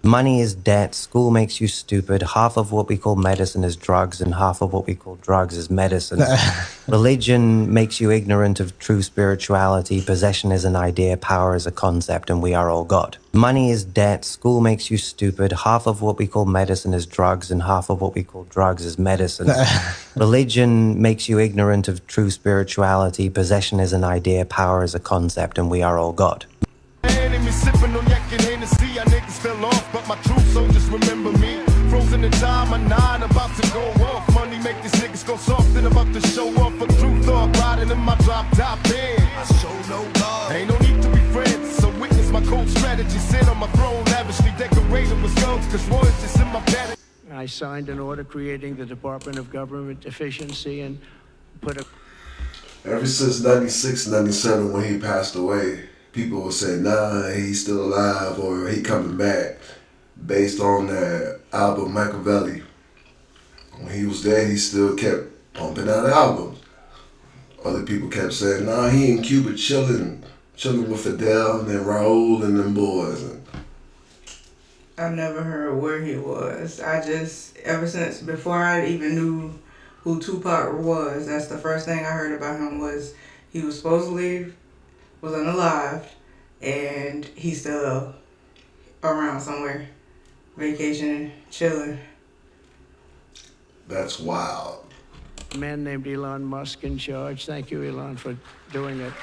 Money is debt, school makes you stupid, half of what we call medicine is drugs, and half of what we call drugs is medicine. Religion makes you ignorant of true spirituality, possession is an idea, power is a concept, and we are all God. Money is debt, school makes you stupid, half of what we call medicine is drugs, and half of what we call drugs is medicine. Religion makes you ignorant of true spirituality, possession is an idea, power is a concept, and we are all God. Sipping on yak and Hennessy, our niggas fell off, but my true soldiers remember me. Frozen in time, my 9 about to go off. Money make these niggas go soft, and about to show off a true thought. Riding in my drop top bed. I show no love. Ain't no need to be friends, so witness my cold strategy. Sit on my throne, lavishly decorated with skulls, cause royalties in my panic. I signed an order creating the Department of Government Efficiency and put a... Ever since 96, 97, when he passed away, people would say, nah, he's still alive or he coming back, based on that album Machiavelli. When he was there, he still kept pumping out albums. Other people kept saying, nah, he in Cuba chilling with Fidel and then Raul and them boys. I never heard where he was. Ever since before I even knew who Tupac was, that's the first thing I heard about him was he was supposedly was unalived, and he's still around somewhere, vacationing, chilling. That's wild. A man named Elon Musk in charge. Thank you, Elon, for doing it.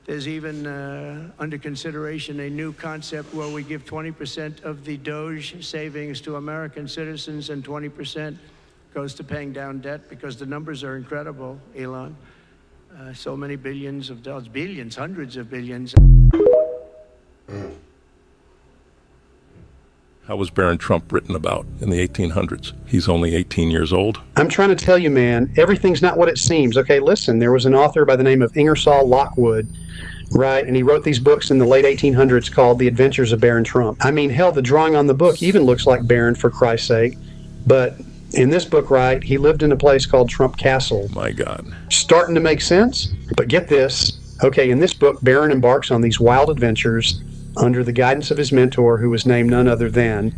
There's even under consideration a new concept where we give 20% of the Doge savings to American citizens and 20% goes to paying down debt, because the numbers are incredible, Elon. So many billions of dollars, billions, hundreds of billions. How was Baron Trump written about in the 1800s? He's only 18 years old. I'm trying to tell you, man, everything's not what it seems. Okay, listen, there was an author by the name of Ingersoll Lockwood, right? And he wrote these books in the late 1800s called The Adventures of Baron Trump. I mean, hell, the drawing on the book even looks like Baron, for Christ's sake. But in this book, right, he lived in a place called Trump Castle. My God. Starting to make sense? But get this. Okay, in this book, Baron embarks on these wild adventures under the guidance of his mentor, who was named none other than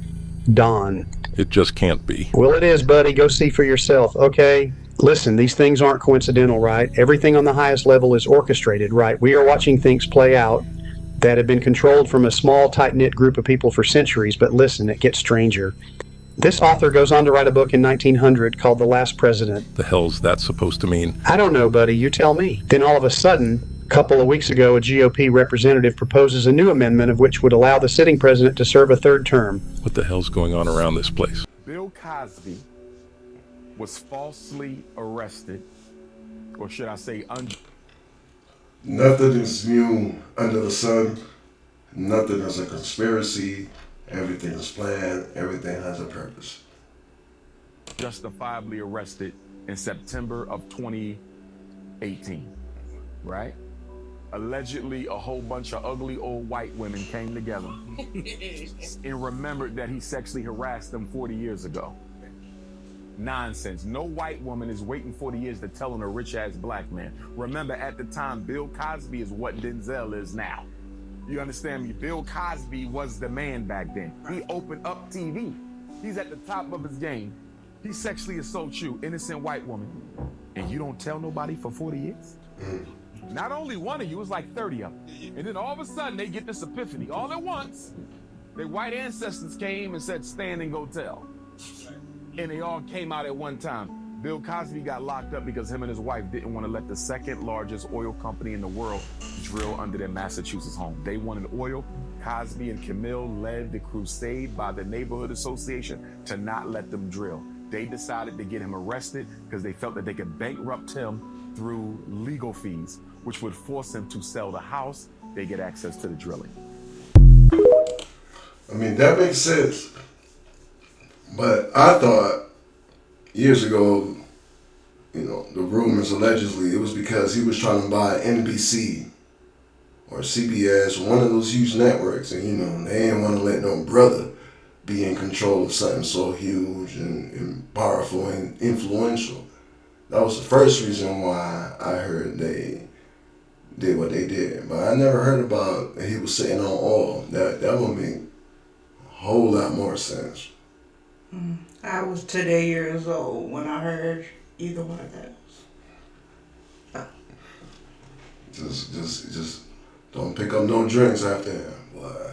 Don. It just can't be. Well, it is, buddy. Go see for yourself. Okay, listen, these things aren't coincidental, right? Everything on the highest level is orchestrated, right? We are watching things play out that have been controlled from a small, tight-knit group of people for centuries. But listen, it gets stranger. This author goes on to write a book in 1900 called The Last President. The hell's that supposed to mean? I don't know, buddy. You tell me. Then all of a sudden, a couple of weeks ago, a GOP representative proposes a new amendment of which would allow the sitting president to serve a third term. What the hell's going on around this place? Bill Cosby was falsely arrested, or should I say Nothing is new under the sun. Nothing is a conspiracy. Everything is planned. Everything has a purpose. justifiably arrested in September of 2018, right? Allegedly, a whole bunch of ugly old white women came together and remembered that he sexually harassed them 40 years ago. Nonsense. No white woman is waiting 40 years to tell on a rich-ass black man. Remember, at the time, Bill Cosby is what Denzel is now. You understand me? Bill Cosby was the man back then. He opened up TV. He's at the top of his game. He sexually assaults you, innocent white woman, and you don't tell nobody for 40 years? Not only one of you, it's like 30 of them. And then all of a sudden, they get this epiphany. All at once, their white ancestors came and said, stand and go tell. And they all came out at one time. Bill Cosby got locked up because him and his wife didn't want to let the second largest oil company in the world drill under their Massachusetts home. They wanted oil. Cosby and Camille led the crusade by the neighborhood association to not let them drill. They decided to get him arrested because they felt that they could bankrupt him through legal fees, which would force him to sell the house. They get access to the drilling. I mean, that makes sense. But I thought years ago, you know, the rumors allegedly, it was because he was trying to buy NBC or CBS, one of those huge networks, and they didn't want to let no brother be in control of something so huge and powerful and influential. That was the first reason why I heard they did what they did. But I never heard about he was sitting on oil. That would make a whole lot more sense. I was today years old when I heard either one of those. Just don't pick up no drinks after him, boy.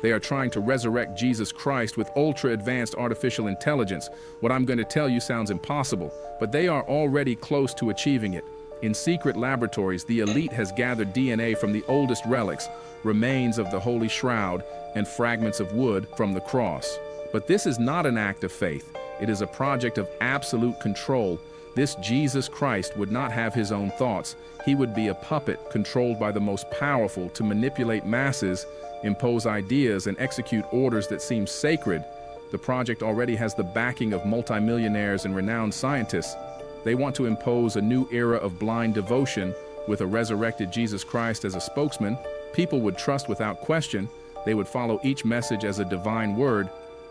They are trying to resurrect Jesus Christ with ultra-advanced artificial intelligence. What I'm going to tell you sounds impossible, but they are already close to achieving it. In secret laboratories, the elite has gathered DNA from the oldest relics, remains of the Holy Shroud, and fragments of wood from the cross. But this is not an act of faith. It is a project of absolute control. This Jesus Christ would not have his own thoughts. He would be a puppet controlled by the most powerful to manipulate masses, impose ideas, and execute orders that seem sacred. The project already has the backing of multimillionaires and renowned scientists. They want to impose a new era of blind devotion with a resurrected Jesus Christ as a spokesman. People would trust without question. They would follow each message as a divine word.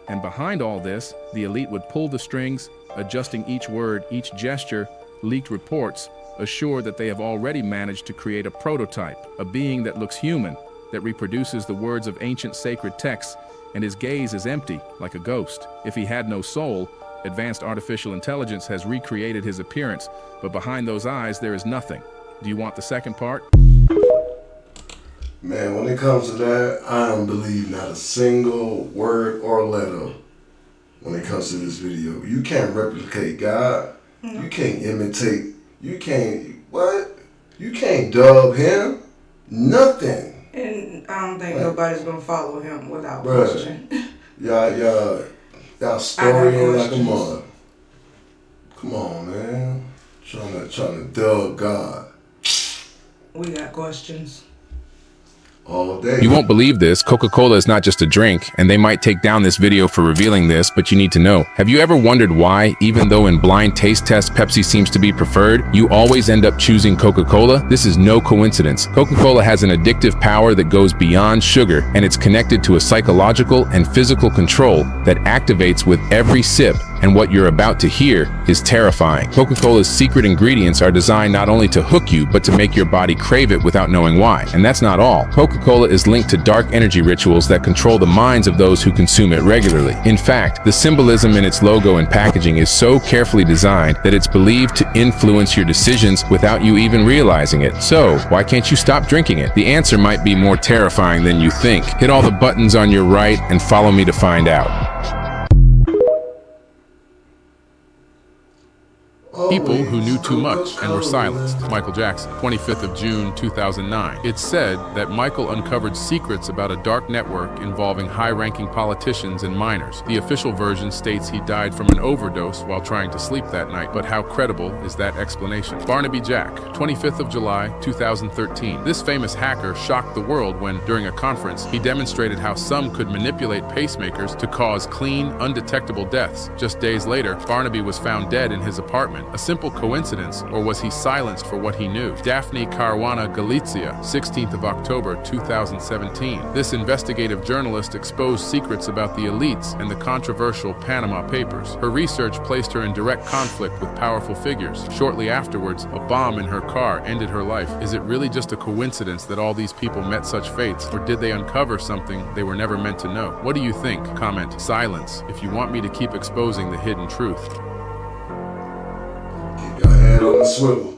And behind all this, the elite would pull the strings, adjusting each word, each gesture, leaked reports, assure that they have already managed to create a prototype, a being that looks human, that reproduces the words of ancient sacred texts, and his gaze is empty, like a ghost. If he had no soul, advanced artificial intelligence has recreated his appearance, but behind those eyes there is nothing. Do you want the second part? Man, when it comes to that, I don't believe not a single word or letter when it comes to this video. You can't replicate God. You can't imitate. You can't dub him. Nothing. And I don't think nobody's gonna follow him without question. Y'all storying like a mother. Come on, man. Trying to dub God. We got questions. All day. You won't believe this. Coca-Cola is not just a drink, and they might take down this video for revealing this, but you need to know. Have you ever wondered why, even though in blind taste tests Pepsi seems to be preferred, you always end up choosing Coca-Cola? This is no coincidence. Coca-Cola has an addictive power that goes beyond sugar, and it's connected to a psychological and physical control that activates with every sip. And what you're about to hear is terrifying. Coca-Cola's secret ingredients are designed not only to hook you, but to make your body crave it without knowing why. And that's not all. Coca-Cola is linked to dark energy rituals that control the minds of those who consume it regularly. In fact, the symbolism in its logo and packaging is so carefully designed that it's believed to influence your decisions without you even realizing it. So, why can't you stop drinking it? The answer might be more terrifying than you think. Hit all the buttons on your right and follow me to find out. People who knew too much and were silenced. Michael Jackson, 25th of June, 2009. It's said that Michael uncovered secrets about a dark network involving high-ranking politicians and minors. The official version states he died from an overdose while trying to sleep that night, but how credible is that explanation? Barnaby Jack, 25th of July, 2013. This famous hacker shocked the world when, during a conference, he demonstrated how some could manipulate pacemakers to cause clean, undetectable deaths. Just days later, Barnaby was found dead in his apartment. A simple coincidence, or was he silenced for what he knew? Daphne Caruana Galizia, 16th of October, 2017. This investigative journalist exposed secrets about the elites and the controversial Panama Papers. Her research placed her in direct conflict with powerful figures. Shortly afterwards, a bomb in her car ended her life. Is it really just a coincidence that all these people met such fates, or did they uncover something they were never meant to know? What do you think? Comment silence if you want me to keep exposing the hidden truth. Keep your head on the swivel.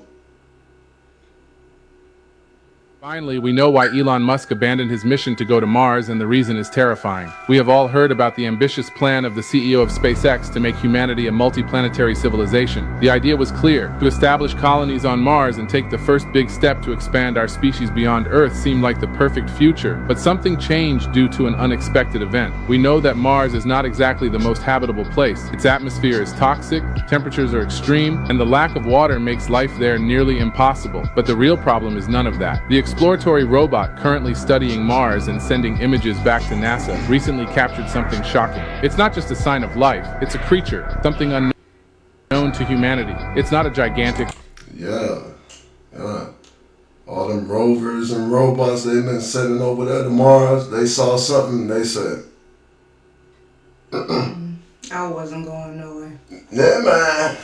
Finally, we know why Elon Musk abandoned his mission to go to Mars, and the reason is terrifying. We have all heard about the ambitious plan of the CEO of SpaceX to make humanity a multi-planetary civilization. The idea was clear. To establish colonies on Mars and take the first big step to expand our species beyond Earth seemed like the perfect future. But something changed due to an unexpected event. We know that Mars is not exactly the most habitable place. Its atmosphere is toxic, temperatures are extreme, and the lack of water makes life there nearly impossible. But the real problem is none of that. The exploratory robot currently studying Mars and sending images back to NASA recently captured something shocking. It's not just a sign of life, it's a creature, something unknown to humanity. It's not a gigantic... Yeah. All them rovers and robots they've been sending over there to Mars, they saw something, they said, I wasn't going nowhere. never mind.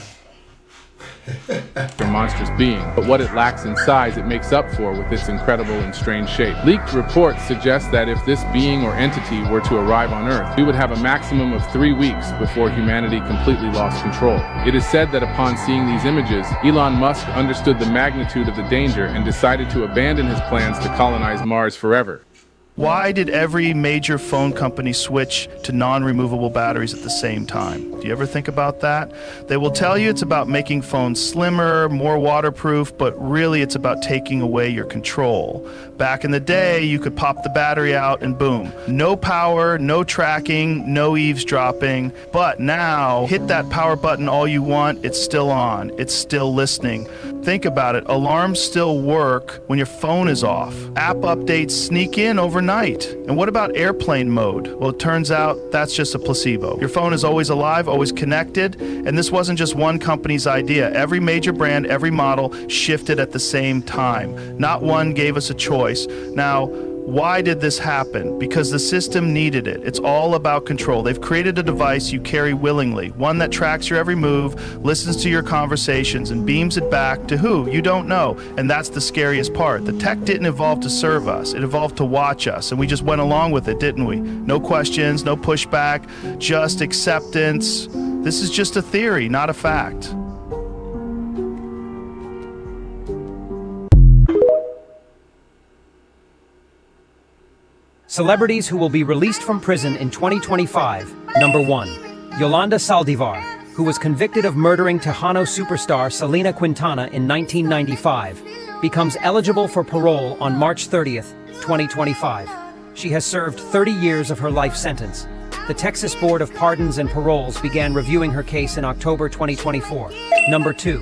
A monstrous being, but what it lacks in size it makes up for with its incredible and strange shape. Leaked reports suggest that if this being or entity were to arrive on Earth, we would have a maximum of 3 weeks before humanity completely lost control. It is said that upon seeing these images, Elon Musk understood the magnitude of the danger and decided to abandon his plans to colonize Mars forever. Why did every major phone company switch to non-removable batteries at the same time? Do you ever think about that? They will tell you it's about making phones slimmer, more waterproof, but really it's about taking away your control. Back in the day, you could pop the battery out and boom. No power, no tracking, no eavesdropping. But now, hit that power button all you want, it's still on. It's still listening. Think about it, alarms still work when your phone is off. App updates sneak in overnight. And what about airplane mode? Well, it turns out that's just a placebo. Your phone is always alive, always connected, and this wasn't just one company's idea. Every major brand, every model shifted at the same time. Not one gave us a choice. Now, why did this happen? Because the system needed it. It's all about control. They've created a device you carry willingly, one that tracks your every move, listens to your conversations, and beams it back to who? You don't know. And that's the scariest part. The tech didn't evolve to serve us. It evolved to watch us, and we just went along with it, didn't we? No questions, no pushback, just acceptance. This is just a theory, not a fact. Celebrities who will be released from prison in 2025. Number 1. Yolanda Saldivar, who was convicted of murdering Tejano superstar Selena Quintana in 1995, becomes eligible for parole on March 30th, 2025. She has served 30 years of her life sentence. The Texas Board of Pardons and Paroles began reviewing her case in October 2024. Number 2.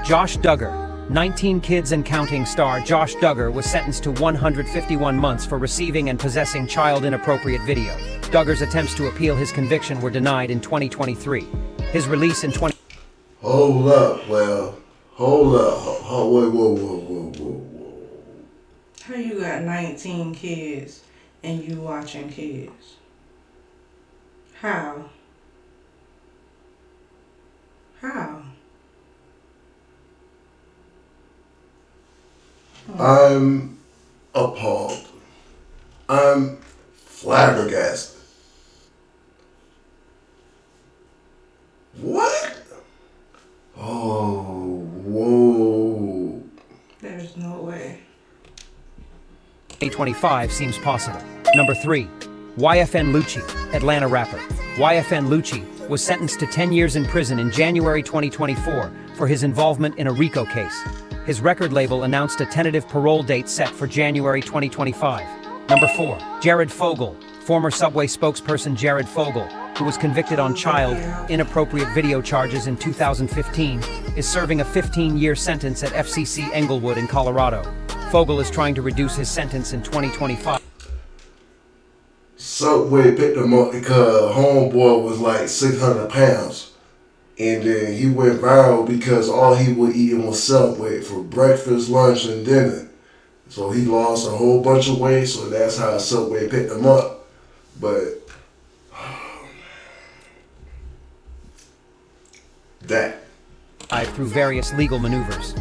Josh Duggar. 19 Kids and Counting star Josh Duggar was sentenced to 151 months for receiving and possessing child inappropriate video. Duggar's attempts to appeal his conviction were denied in 2023. His release in Hold up, well, hold up. Whoa. How you got 19 kids and you watching kids? How? I'm appalled. I'm flabbergasted. What? Oh, whoa. There's no way. 2025 seems possible. Number 3. YFN Lucci, Atlanta rapper. YFN Lucci was sentenced to 10 years in prison in January 2024 for his involvement in a RICO case. His record label announced a tentative parole date set for January 2025. Number 4. Jared Fogle, former Subway spokesperson Jared Fogle, who was convicted on child inappropriate video charges in 2015, is serving a 15-year sentence at FCC Englewood in Colorado. Fogle is trying to reduce his sentence in 2025. Subway picked him up because homeboy was like 600 pounds. And then he went viral because all he was eating was Subway for breakfast, lunch, and dinner. So he lost a whole bunch of weight, so that's how Subway picked him up. But that. Through various legal maneuvers.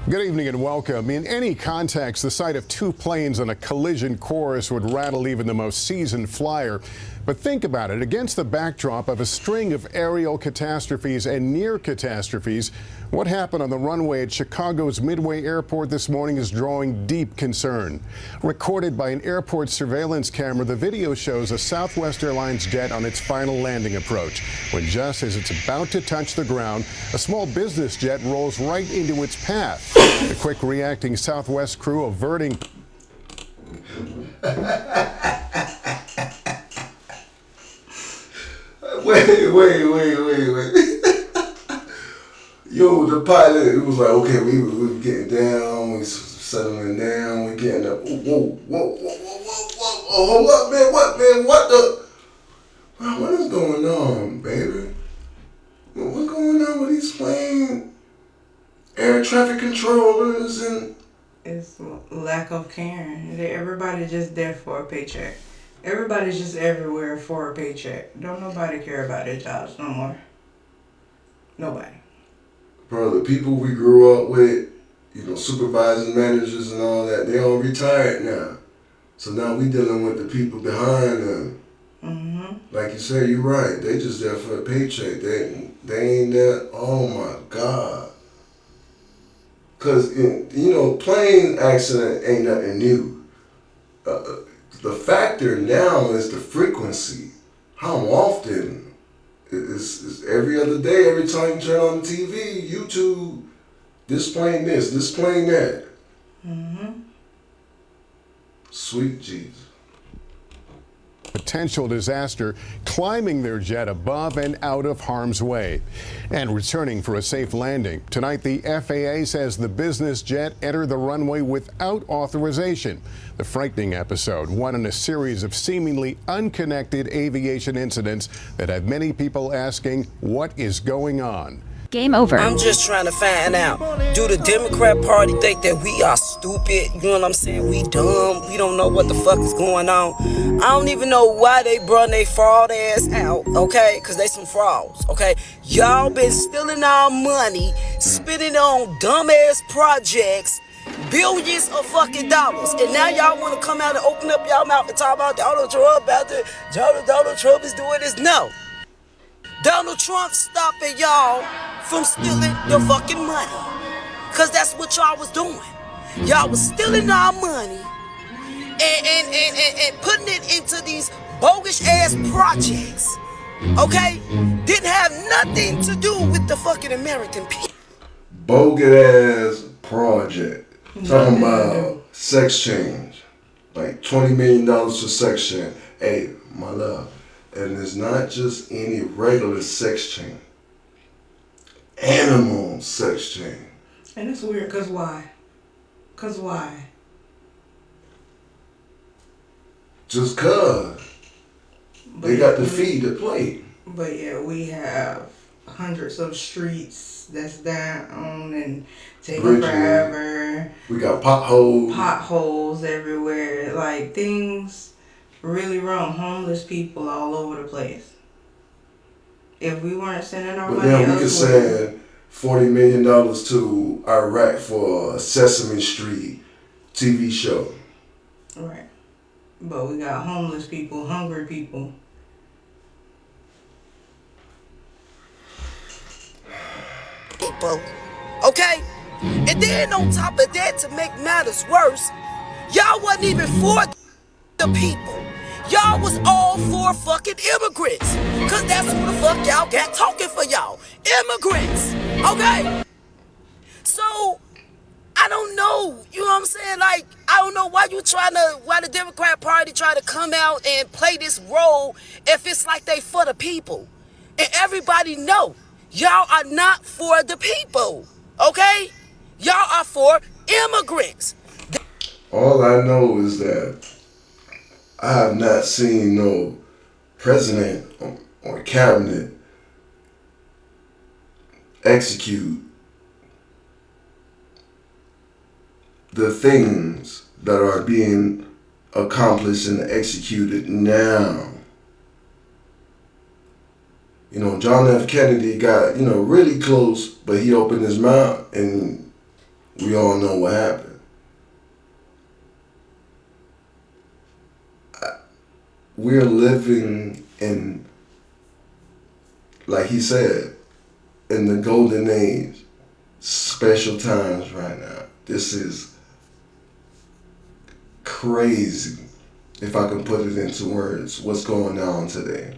Good evening and welcome. In any context, the sight of two planes on a collision course would rattle even the most seasoned flyer. But think about it, against the backdrop of a string of aerial catastrophes and near catastrophes, what happened on the runway at Chicago's Midway Airport this morning is drawing deep concern. Recorded by an airport surveillance camera, the video shows a Southwest Airlines jet on its final landing approach. When just as it's about to touch the ground, a small business jet rolls right into its path. The quick reacting Southwest crew averting Wait. Yo, the pilot, it was like, okay, we getting down, we settling down, we getting up. Whoa. Hold up, man, what the? Man, what is going on, baby? like traffic controllers and... It's lack of caring. Everybody just there for a paycheck. Everybody's just everywhere for a paycheck. Don't nobody care about their jobs no more. Nobody. Bro, the people we grew up with, you know, supervisors, managers and all that, they all retired now. So now we dealing with the people behind them. Mm-hmm. Like you said, you're right. They just there for a paycheck. They ain't there. Oh my God. Cause you know, plane accident ain't nothing new. The factor now is the frequency. How often? It's every other day. Every time you turn on the TV, YouTube, displaying this, displaying that. Mm-hmm. Sweet Jesus. Potential disaster, climbing their jet above and out of harm's way and returning for a safe landing. Tonight, the FAA says the business jet entered the runway without authorization. The frightening episode, one in a series of seemingly unconnected aviation incidents that have many people asking, what is going on? Game over. I'm just trying to find out, do the Democrat Party think that we are stupid? You know what I'm saying? We dumb. We don't know what the fuck is going on. I don't even know why they brought their fraud ass out, okay? Because they some frauds, okay? Y'all been stealing our money, spending on dumbass projects, billions of fucking dollars. And now y'all want to come out and open up y'all mouth and talk about Donald Trump, Donald Trump is doing this. No. Donald Trump stopping y'all from stealing your fucking money. Cause that's what y'all was doing. Y'all was stealing our money and putting it into these bogus ass projects. Okay? Didn't have nothing to do with the fucking American people. Bogus ass project. Talking about sex change. Like $20 million for sex change. Hey, my love. And it's not just any regular sex change. Animal sex change. And it's weird, cause why? Cause why? Just cause. They got to feed the plate. But yeah, we have hundreds of streets that's down and taking forever. We got potholes. Potholes everywhere. Like things really wrong. Homeless people all over the place. If we weren't sending our money, but then we could send $40 million to Iraq for a Sesame Street TV show. Right. But we got homeless people, hungry people. People, okay? And then on top of that, to make matters worse, y'all wasn't even for the people. Y'all was all for fucking immigrants. Cause that's who the fuck y'all got talking for y'all. Immigrants. Okay? So, I don't know. You know what I'm saying? Like, I don't know why the Democrat Party try to come out and play this role if it's like they for the people. And everybody know, y'all are not for the people. Okay? Y'all are for immigrants. All I know is that I have not seen no president or cabinet execute the things that are being accomplished and executed now. You know, John F. Kennedy got, really close, but he opened his mouth and we all know what happened. We're living in, like he said, in the golden age, special times right now. This is crazy, if I can put it into words, what's going on today.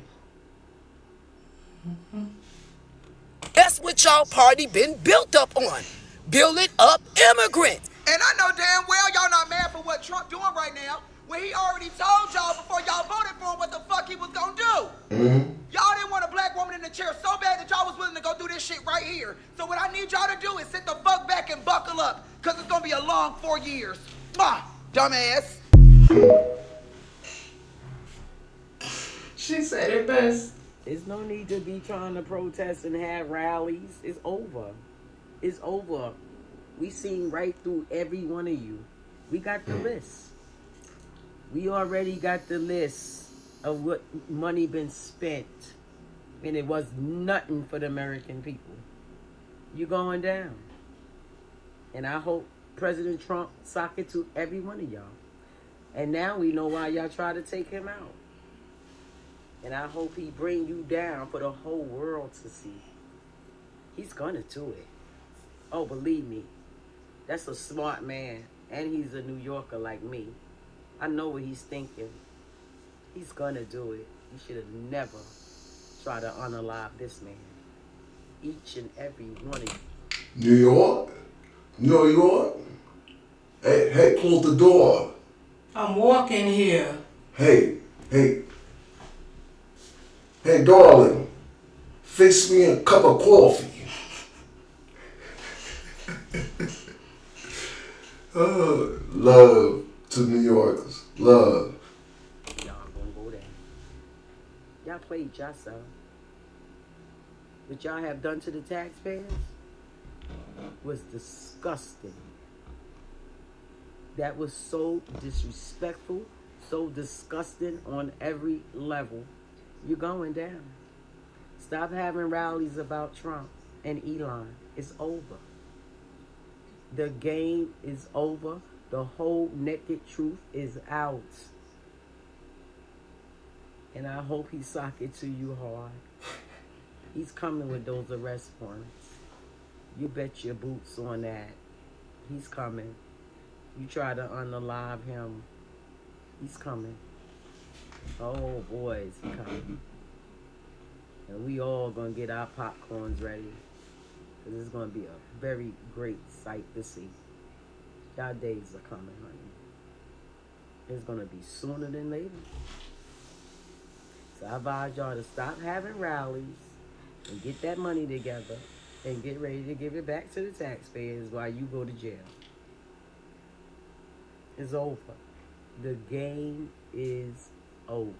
That's what y'all party been built up on. Building up immigrants. And I know damn well y'all not mad for what Trump doing right now, when he already told y'all before y'all voted for him what the fuck he was gonna do. Mm-hmm. Y'all didn't want a black woman in the chair so bad that y'all was willing to go do this shit right here. So what I need y'all to do is sit the fuck back and buckle up, cause it's gonna be a long 4 years. Mwah, dumbass. She said it best. There's no need to be trying to protest and have rallies. It's over. It's over. We seen right through every one of you. We got the list. We already got the list of what money been spent, and it was nothing for the American people. You going down. And I hope President Trump sock it to every one of y'all. And now we know why y'all try to take him out. And I hope he bring you down for the whole world to see. He's gonna do it. Oh, believe me. That's a smart man. And he's a New Yorker like me. I know what he's thinking. He's gonna do it. You should have never tried to unalive this man. Each and every one of you. New York? New York? Hey, close the door. I'm walking here. Hey, darling, fix me a cup of coffee. Love to New Yorkers. Love. Y'all gonna go there. Y'all played yourself. What y'all have done to the taxpayers was disgusting. That was so disrespectful, so disgusting on every level. You're going down. Stop having rallies about Trump and Elon. It's over. The game is over. The whole naked truth is out. And I hope he sock it to you hard. He's coming with those arrest warrants. You bet your boots on that. He's coming. You try to unalive him. He's coming. Oh boy, is he coming. And we all gonna get our popcorns ready. Because it's gonna be a very great sight to see. Y'all days are coming, honey. It's gonna be sooner than later. So I advise y'all to stop having rallies and get that money together and get ready to give it back to the taxpayers while you go to jail. It's over. The game is over.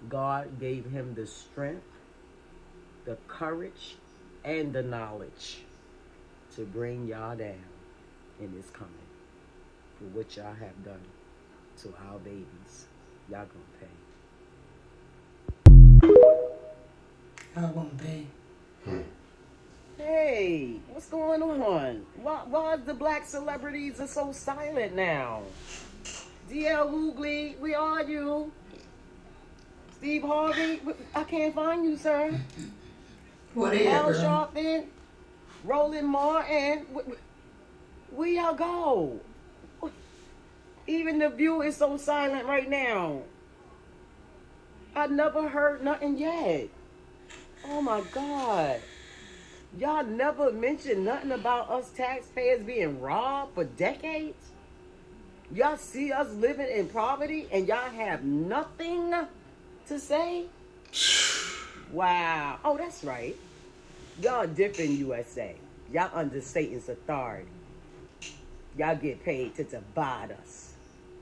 God gave him the strength, the courage, and the knowledge to bring y'all down, and it's coming for what y'all have done to our babies. Y'all gonna pay. Y'all gonna pay. Hey, what's going on? Why the black celebrities are so silent now? DL Hughley, where are you? Steve Harvey, I can't find you, sir. What is Al it, girl? Sharpton, Roland Martin, where y'all go? Even the View is so silent right now. I never heard nothing yet. Oh my God. Y'all never mentioned nothing about us taxpayers being robbed for decades? Y'all see us living in poverty and y'all have nothing to say? Wow. Oh, that's right. Y'all different USA. Y'all under Satan's authority. Y'all get paid to divide us.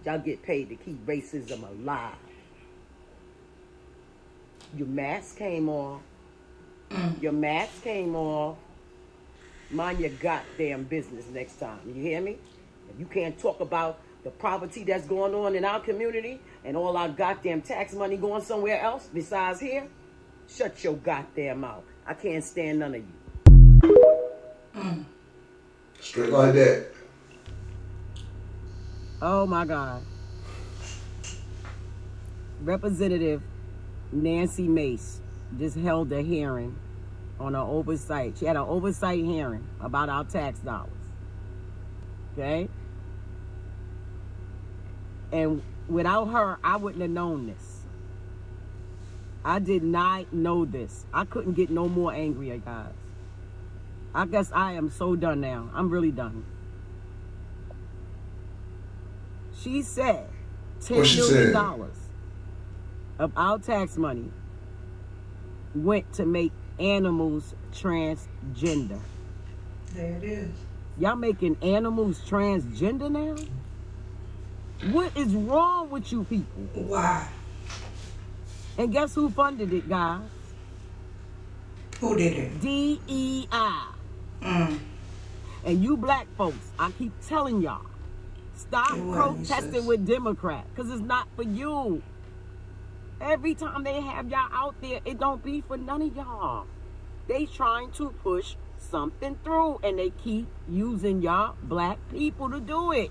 Y'all get paid to keep racism alive. Your mask came off. Your mask came off. Mind your goddamn business next time. You hear me? If you can't talk about the poverty that's going on in our community and all our goddamn tax money going somewhere else besides here, shut your goddamn mouth. I can't stand none of you. Straight like that. Oh my God. Representative Nancy Mace just held a hearing on an oversight. She had an oversight hearing about our tax dollars. Okay? And without her, I wouldn't have known this. I did not know this. I couldn't get no more angrier, guys. I guess I am so done now. I'm really done. She said $10 million of our tax money went to make animals transgender. There it is. Y'all making animals transgender now? What is wrong with you people? Why? And guess who funded it, guys? Who did it? DEI. And you black folks, I keep telling y'all, stop protesting with Democrats, because it's not for you. Every time they have y'all out there, it don't be for none of y'all. They trying to push something through, and they keep using y'all black people to do it.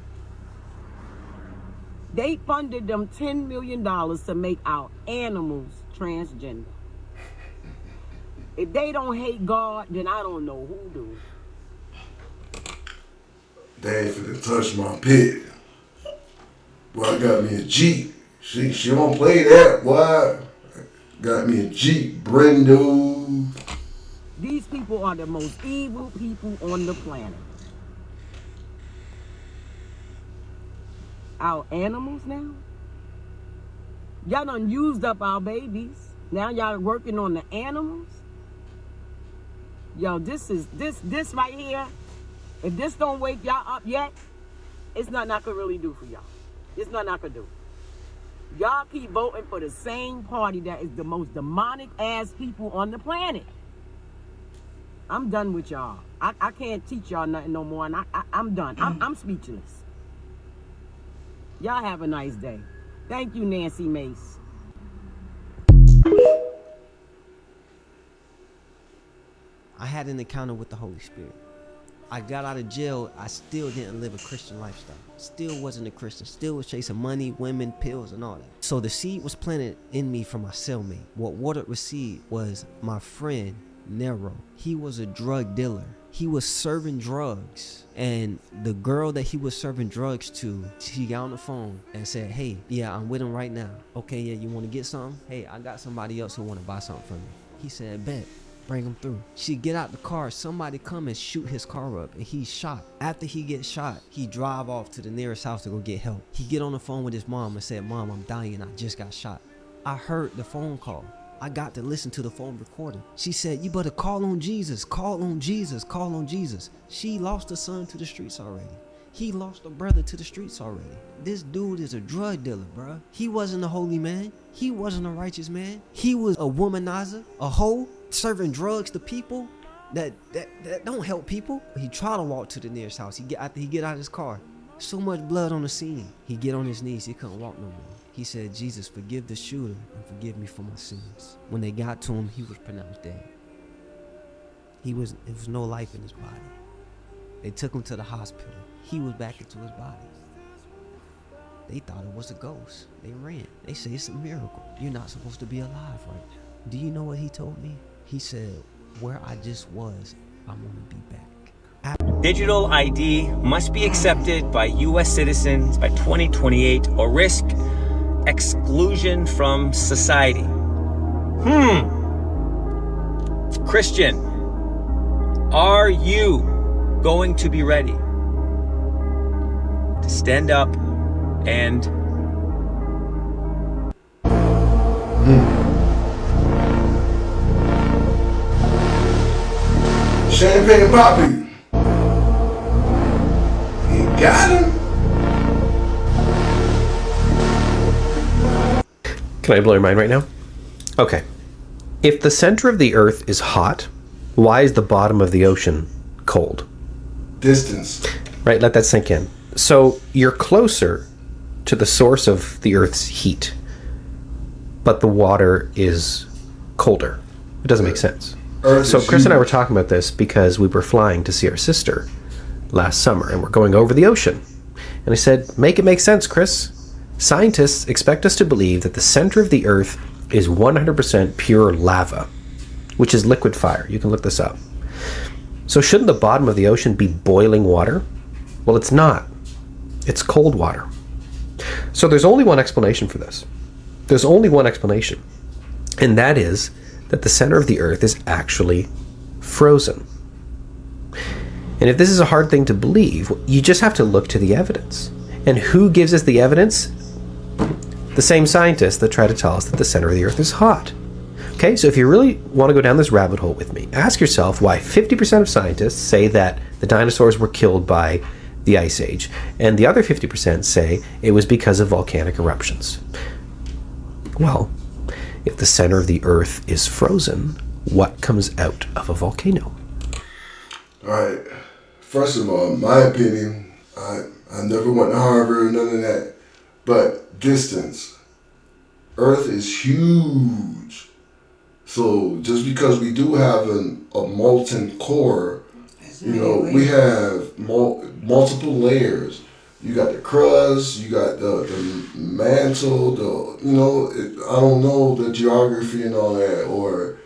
They funded them $10 million to make our animals transgender. If they don't hate God, then I don't know who do. They ain't finna touch my pit. Boy, I got me a Jeep. She don't play that, boy. Got me a Jeep, Brendo. These people are the most evil people on the planet. Our animals now? Y'all done used up our babies. Now y'all working on the animals? Yo, this right here, if this don't wake y'all up yet, it's nothing I could really do for y'all. It's nothing I could do. Y'all keep voting for the same party that is the most demonic ass people on the planet. I'm done with y'all. I can't teach y'all nothing no more, and I'm done. I'm speechless. Y'all have a nice day. Thank you, Nancy Mace. I had an encounter with the Holy Spirit. I got out of jail, I still didn't live a Christian lifestyle. Still wasn't a Christian, still was chasing money, women, pills, and all that. So the seed was planted in me from my cellmate. What watered the seed was my friend, Nero. He was a drug dealer. He was serving drugs. And the girl that he was serving drugs to, she got on the phone and said, hey, yeah, I'm with him right now. Okay, yeah, you want to get something? Hey, I got somebody else who want to buy something from me. He said, bet. Bring him through. She get out the car, somebody come and shoot his car up, and he's shot. After he gets shot, he drive off to the nearest house to go get help. He get on the phone with his mom and said, Mom, I'm dying, I just got shot. I heard the phone call. I got to listen to the phone recording. She said, you better call on Jesus, call on Jesus, call on Jesus. She lost her son to the streets already. He lost a brother to the streets already. This dude is a drug dealer, bruh. He wasn't a holy man. He wasn't a righteous man. He was a womanizer, a hoe, serving drugs to people that don't help people. He tried to walk to the nearest house. After he get out of his car, so much blood on the scene. He get on his knees. He couldn't walk no more. He said, Jesus, forgive the shooter and forgive me for my sins. When they got to him, he was pronounced dead. There was no life in his body. They took him to the hospital. He was back into his body. They thought it was a ghost. They ran. They say it's a miracle. You're not supposed to be alive right now. Do you know what he told me? He said, where I just was, I'm gonna be back. Digital ID must be accepted by U.S. citizens by 2028 or risk exclusion from society. Christian, are you going to be ready to stand up and Champagne Poppy. You got him. Can I blow your mind right now? Okay. If the center of the earth is hot, why is the bottom of the ocean cold? Distance. Right, let that sink in. So you're closer to the source of the earth's heat, but the water is colder. It doesn't make sense. So Chris and I were talking about this because we were flying to see our sister last summer, and we're going over the ocean. And I said, make it make sense, Chris. Scientists expect us to believe that the center of the earth is 100% pure lava, which is liquid fire. You can look this up. So shouldn't the bottom of the ocean be boiling water? Well, it's not. It's cold water. So there's only one explanation for this. There's only one explanation. And that is that the center of the earth is actually frozen. And if this is a hard thing to believe, you just have to look to the evidence. And who gives us the evidence? The same scientists that try to tell us that the center of the earth is hot. Okay, so if you really want to go down this rabbit hole with me, ask yourself why 50% of scientists say that the dinosaurs were killed by the Ice Age, and the other 50% say it was because of volcanic eruptions. Well, if the center of the earth is frozen, what comes out of a volcano? All right, First of all, my opinion, I never went to Harvard, none of that. But distance. Earth is huge. So just because we do have a molten core, we have multiple layers. You got the crust, you got the mantle, I don't know the geography and all that, or,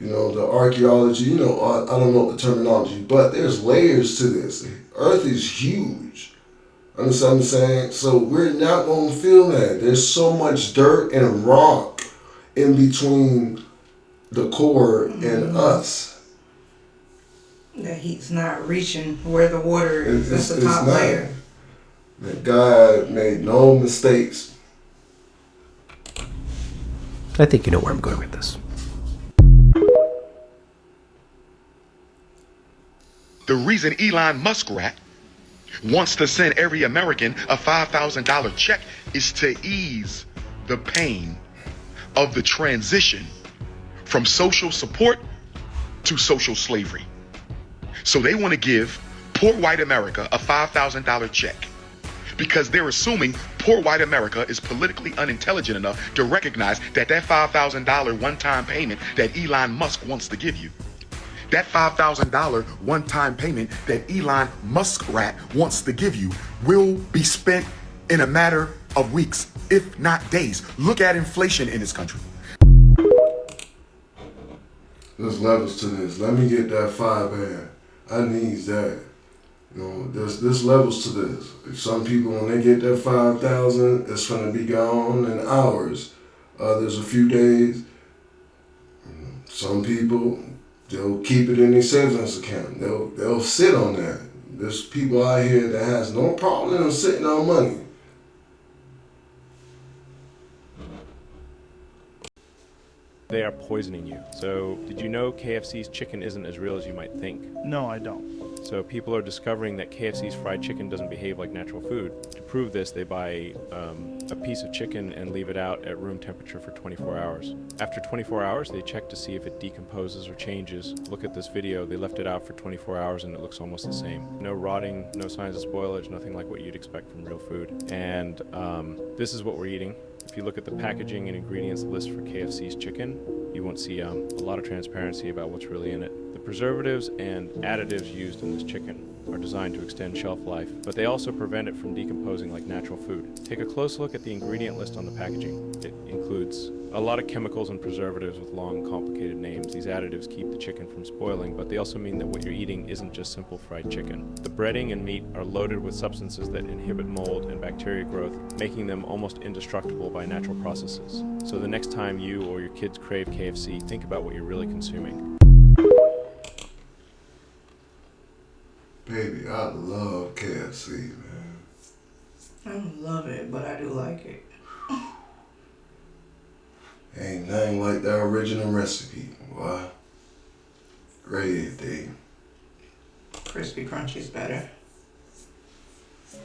the archaeology, I don't know the terminology, but there's layers to this. Earth is huge. Understand what I'm saying? So we're not going to feel that. There's so much dirt and rock in between the core and us. The heat's not reaching where the water is. That's the top layer. That God made no mistakes. I think you know where I'm going with this. The reason Elon Muskrat wants to send every American a $5,000 check is to ease the pain of the transition from social support to social slavery. So they want to give poor white America a $5,000 check because they're assuming poor white America is politically unintelligent enough to recognize that $5,000 one-time payment that Elon Musk wants to give you, that $5,000 one-time payment that Elon Muskrat wants to give you will be spent in a matter of weeks, if not days. Look at inflation in this country. There's levels to this. Let me get that 5 band. I need that. There's levels to this. Some people, when they get that 5,000, it's gonna be gone in hours. Others, a few days. Some people, they'll keep it in their savings account. They'll sit on that. There's people out here that has no problem sitting on money. They are poisoning you. So, did you know KFC's chicken isn't as real as you might think? No, I don't. So people are discovering that KFC's fried chicken doesn't behave like natural food. To prove this, they buy a piece of chicken and leave it out at room temperature for 24 hours. After 24 hours, they check to see if it decomposes or changes. Look at this video. They left it out for 24 hours and it looks almost the same. No rotting, no signs of spoilage, nothing like what you'd expect from real food. And this is what we're eating. If you look at the packaging and ingredients list for KFC's chicken, you won't see a lot of transparency about what's really in it. The preservatives and additives used in this chicken are designed to extend shelf life, but they also prevent it from decomposing like natural food. Take a close look at the ingredient list on the packaging. It includes a lot of chemicals and preservatives with long, complicated names. These additives keep the chicken from spoiling, but they also mean that what you're eating isn't just simple fried chicken. The breading and meat are loaded with substances that inhibit mold and bacteria growth, making them almost indestructible by natural processes. So the next time you or your kids crave KFC, think about what you're really consuming. Baby, I love KFC, man. I don't love it, but I do like it. Ain't nothing like that original recipe, boy. Great day. Crispy Crunchy is better.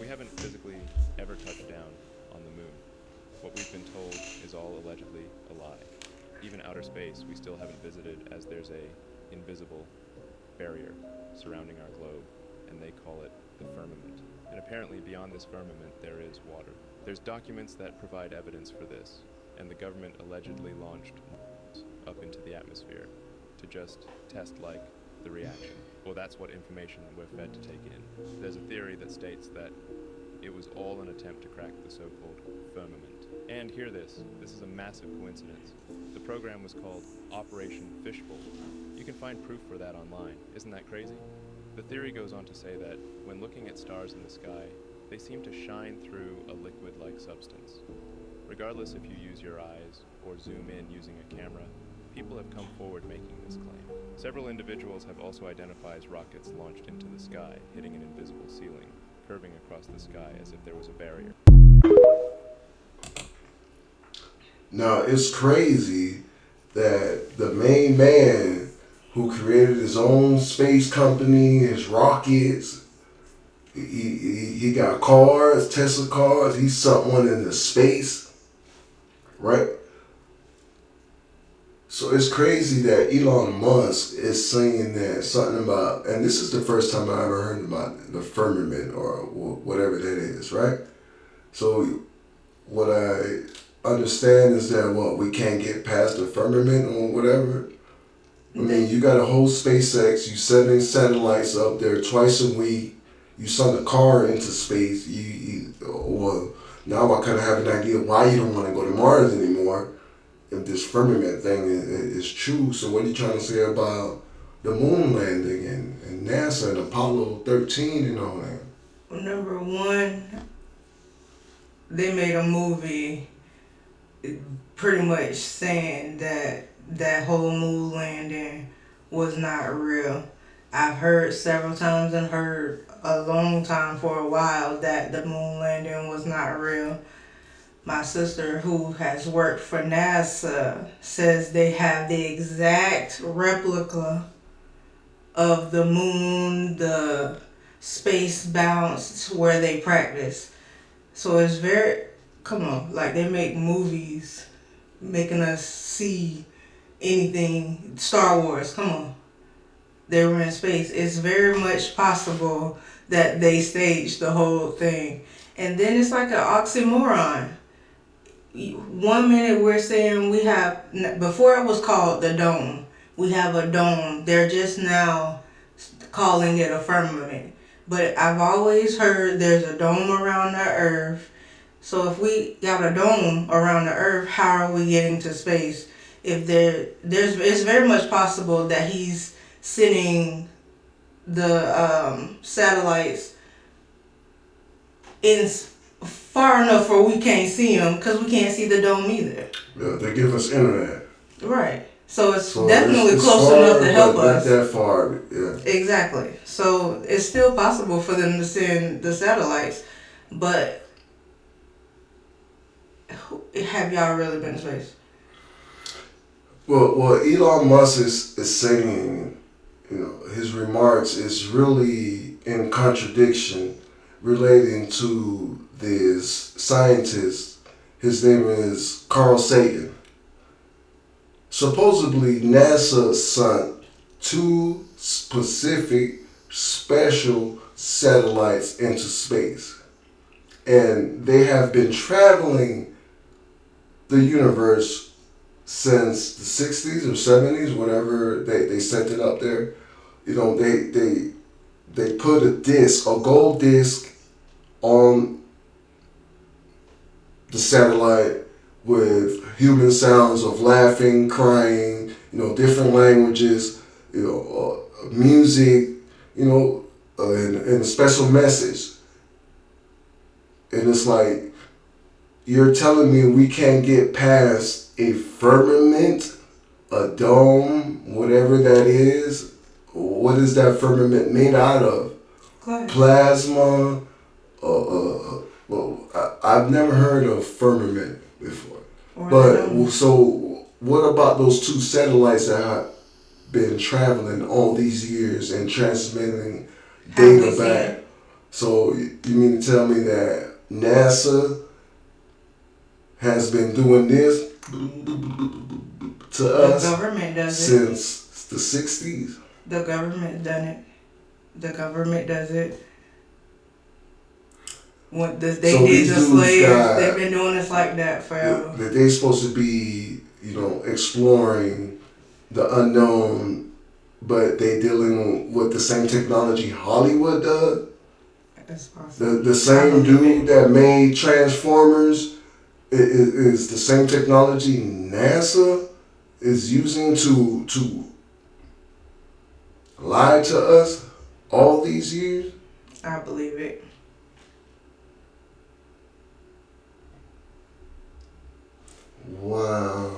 We haven't physically ever touched down on the moon. What we've been told is all allegedly a lie. Even outer space we still haven't visited, as there's a invisible barrier surrounding our globe, and they call it the firmament. And apparently beyond this firmament there is water. There's documents that provide evidence for this, and the government allegedly launched up into the atmosphere to just test like the reaction. Well, that's what information we're fed to take in. There's a theory that states that it was all an attempt to crack the so-called firmament. And hear this is a massive coincidence. The program was called Operation Fishbowl. You can find proof for that online. Isn't that crazy? The theory goes on to say that when looking at stars in the sky, they seem to shine through a liquid-like substance. Regardless if you use your eyes or zoom in using a camera, people have come forward making this claim. Several individuals have also identified rockets launched into the sky, hitting an invisible ceiling, curving across the sky as if there was a barrier. Now, it's crazy that the main man who created his own space company, his rockets, he got cars, Tesla cars, he sent one into space, right? So it's crazy that Elon Musk is saying that something about, and this is the first time I ever heard about the firmament or whatever that is, right? So what I understand is that we can't get past the firmament or whatever. I mean, you got a whole SpaceX, you sending satellites up there twice a week, you send a car into space, well, now I kind of have an idea why you don't want to go to Mars anymore. If this firmament thing is true. So what are you trying to say about the moon landing and NASA and Apollo 13 and all that? Well, number one, they made a movie pretty much saying that that whole moon landing was not real. I've heard several times and heard a long time for a while that the moon landing was not real. My sister, who has worked for NASA, says they have the exact replica of the moon, the space bounce where they practice. So it's like they make movies making us see anything. Star Wars, come on. They were in space. It's very much possible that they staged the whole thing. And then it's like an oxymoron. 1 minute we're saying we have, before it was called the dome, we have a dome. They're just now calling it a firmament. But I've always heard there's a dome around the earth. So if we got a dome around the earth, how are we getting to space? If it's very much possible that he's sending the satellites in far enough where we can't see them, because we can't see the dome either. Yeah, they give us internet. Right. So it's definitely close enough to help us. Not that far, yeah. Exactly. So it's still possible for them to send the satellites, but have y'all really been to space? Well, Elon Musk is saying, his remarks is really in contradiction relating to this scientist. His name is Carl Sagan. Supposedly, NASA sent 2 specific special satellites into space. And they have been traveling the universe since the 60s or 70s, whatever they sent it up there. They put a gold disc on the satellite with human sounds of laughing, crying, different languages, music, and a special message. And it's like, you're telling me we can't get past a firmament, a dome, whatever that is? What is that firmament made out of? Plasma. I've never heard of firmament before. So what about those 2 satellites that have been traveling all these years and transmitting data back? So you mean to tell me that NASA has been doing this to us since the 60s? The government done it. The government does it. What they did the slaves, they've been doing this like that forever. That they're supposed to be, exploring the unknown, but they dealing with the same technology Hollywood does. That's possible. The same dude that made Transformers is the same technology NASA is using to lie to us all these years. I believe it. Wow.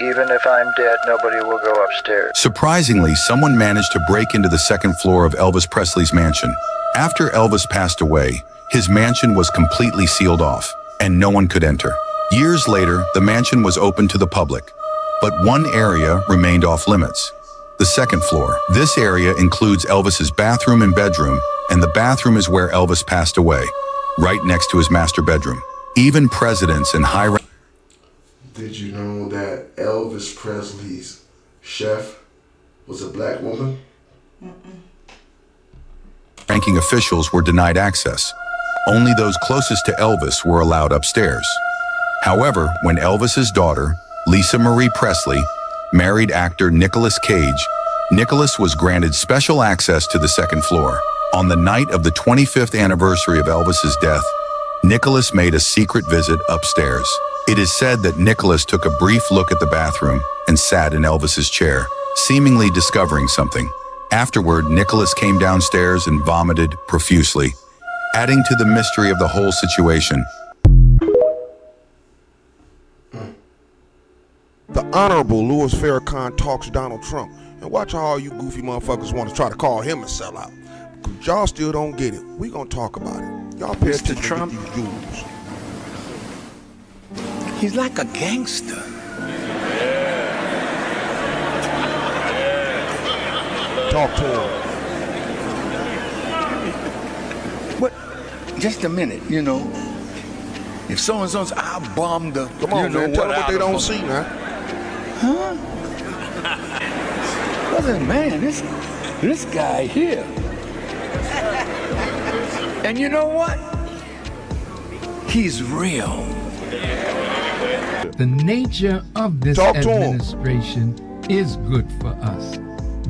Even if I'm dead, nobody will go upstairs. Surprisingly, someone managed to break into the second floor of Elvis Presley's mansion. After Elvis passed away, his mansion was completely sealed off, and no one could enter. Years later, the mansion was open to the public, but one area remained off limits. The second floor. This area includes Elvis's bathroom and bedroom, and the bathroom is where Elvis passed away. right next to his master bedroom. Even presidents and high Did you know that Elvis Presley's chef was a black woman? ranking officials were denied access. Only those closest to Elvis were allowed upstairs. However, when Elvis's daughter, Lisa Marie Presley, married actor Nicolas Cage, Nicholas was granted special access to the second floor. On the night of the 25th anniversary of Elvis's death, Nicholas made a secret visit upstairs. It is said that Nicholas took a brief look at the bathroom and sat in Elvis's chair, seemingly discovering something. Afterward, Nicholas came downstairs and vomited profusely, adding to the mystery of the whole situation. The Honorable Louis Farrakhan talks Donald Trump, and watch how all you goofy motherfuckers want to try to call him a sellout. Because y'all still don't get it. We gonna talk about it. Y'all pay attention to Trump. These jewels. He's like a gangster. Talk to him. But just a minute, you know. If so-and-so's, I bombed the, come on, man, tell them what they don't see now. Huh? Listen, man, this guy here. And you know what? He's real. The nature of this administration is good for us.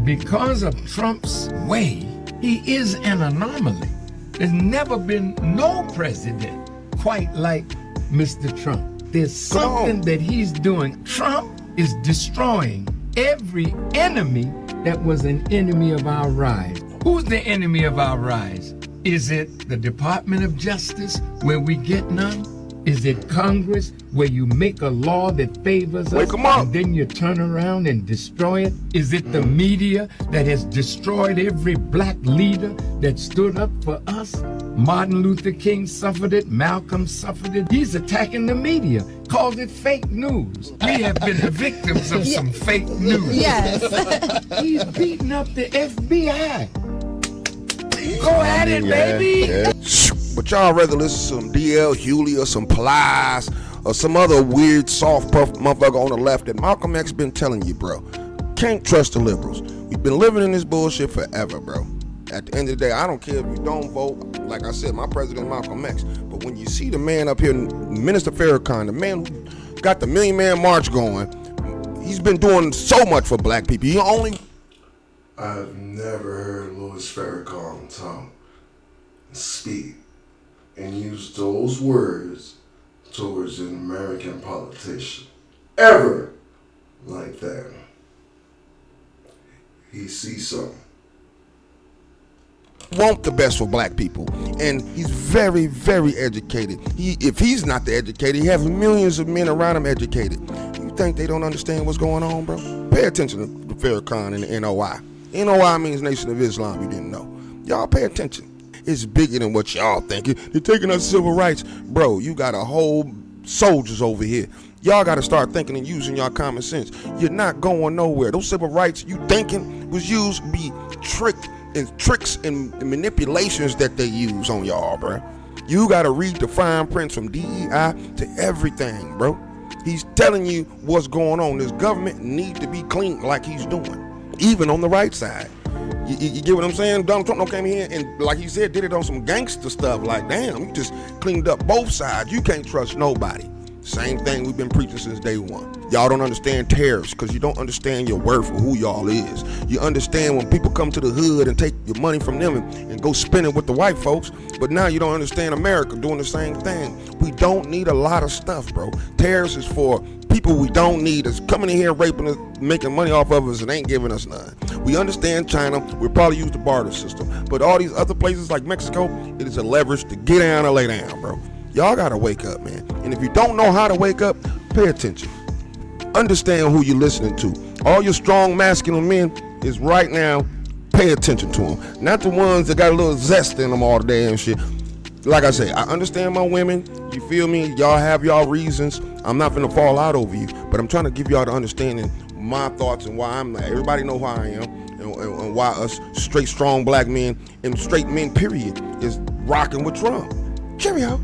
Because of Trump's way, he is an anomaly. There's never been no president quite like Mr. Trump. There's something that he's doing. Trump is destroying every enemy that was an enemy of our rise. Who's the enemy of our rise? Is it the Department of Justice, where we get none? Is it Congress, where you make a law that favors us and then you turn around and destroy it? Is it the media that has destroyed every black leader that stood up for us? Martin Luther King suffered it, Malcolm suffered it. He's attacking the media, calls it fake news. We have been the victims of some fake news. Yes. He's beating up the FBI. Go at it, baby. Yeah. But y'all rather listen to some DL Hewley or some Plies or some other weird soft puff motherfucker on the left that Malcolm X been telling you, bro. Can't trust the liberals. We've been living in this bullshit forever, bro. At the end of the day, I don't care if you don't vote. Like I said, my president Malcolm X. But when you see the man up here, Minister Farrakhan, the man who got the Million Man March going, he's been doing so much for black people. I've never heard Louis Farrakhan talk, speak, and use those words towards an American politician ever like that. He sees something. Want the best for black people, and he's very, very educated. If he's not the educated, he has millions of men around him educated. You think they don't understand what's going on, bro? Pay attention to Farrakhan and the NOI. NOI means Nation of Islam, you didn't know. Y'all pay attention. It's bigger than what y'all think. They're taking our civil rights. Bro, you got a whole soldiers over here. Y'all got to start thinking and using y'all common sense. You're not going nowhere. Those civil rights you thinking was used to be tricks and manipulations that they use on y'all, bro. You got to read the fine print from DEI to everything, bro. He's telling you what's going on. This government needs to be clean like he's doing, even on the right side. You get what I'm saying? Donald Trump came here and, like he said, did it on some gangster stuff. Like, damn, you just cleaned up both sides. You can't trust nobody. Same thing we've been preaching since day one. Y'all don't understand tariffs because you don't understand your worth or who y'all is. You understand when people come to the hood and take your money from them and go spend it with the white folks, but now you don't understand America doing the same thing. We don't need a lot of stuff, bro. Tariffs is for people we don't need that's coming in here raping us, making money off of us and ain't giving us none. We understand China. We'll probably use the barter system. But all these other places like Mexico, it is a leverage to get down or lay down, bro. Y'all gotta wake up, man. And if you don't know how to wake up, pay attention. Understand who you're listening to. All your strong masculine men is right now, pay attention to them. Not the ones that got a little zest in them all day and shit. Like I say, I understand my women. You feel me? Y'all have y'all reasons. I'm not gonna fall out over you, but I'm trying to give y'all the understanding my thoughts and why I'm like, everybody know who I am and why us straight strong black men and straight men period is rocking with Trump. Cheerio.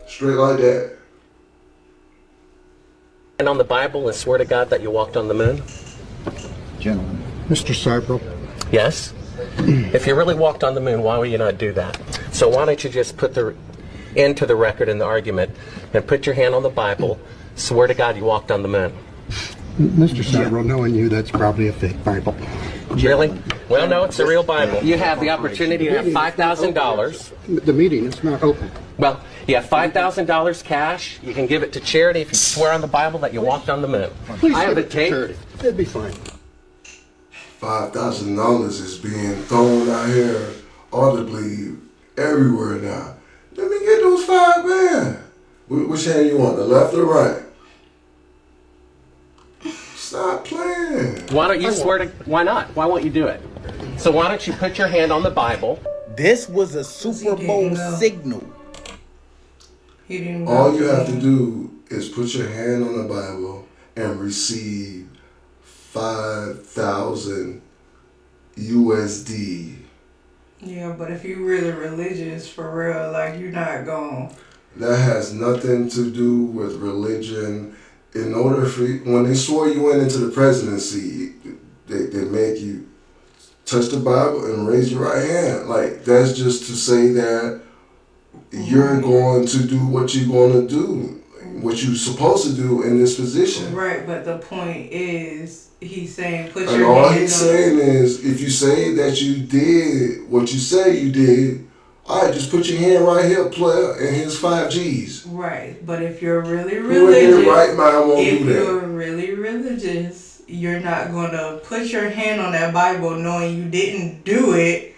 Straight like that. And on the Bible and swear to God that you walked on the moon? Gentlemen. Mr. Seibel. Yes? If you really walked on the moon, why would you not do that? So why don't you just put the end to the record in the argument and put your hand on the Bible, swear to God you walked on the moon? Mr. Seibel, knowing you, that's probably a fake Bible. Really? Well, no, it's a real Bible. You have the opportunity to have $5,000. The meeting is not open. Well, you have $5,000 cash. You can give it to charity if you swear on the Bible that you walked on the moon. Please I have give a it to tape. charity. It'd be fine. $5,000 is being thrown out here audibly everywhere now. Let me get those $5 grand. Which hand you want, the left or right? Stop playing. Why don't you swear to? Why not? Why won't you do it? So why don't you put your hand on the Bible? This was a Super Bowl signal. All you have to do is put your hand on the Bible and receive 5,000 USD. Yeah, but if you really religious for real, like you're not going. That has nothing to do with religion. In order for when they swore you into the presidency, they make you touch the Bible and raise your right hand. Like that's just to say that you're going to do what you're going to do, what you're supposed to do in this position. Right, but the point is, he's saying put And your all hand he's on. saying is, if you say that you did what you say you did, all right, just put your hand right here, player, and here's 5 G's. Right, but if you're really Who in religious, their right mind won't if do that? you're really religious, you're not gonna put your hand on that Bible knowing you didn't do it,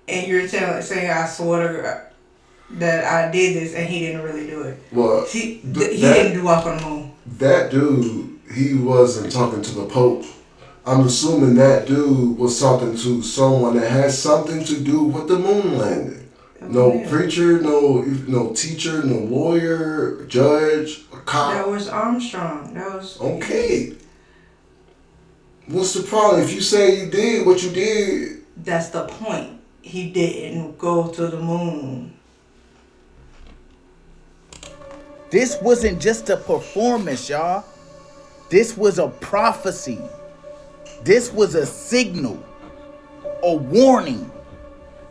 and you're saying I swore to God that I did this, and he didn't really do it. Well, he didn't do walk on the moon. That dude, he wasn't talking to the Pope. I'm assuming that dude was talking to someone that has something to do with the moon landing. No preacher, no teacher, no lawyer, judge, a cop. That was Armstrong. That was okay. What's the problem? If you say you did what you did, that's the point. He didn't go to the moon. This wasn't just a performance, y'all. This was a prophecy. This was a signal, a warning.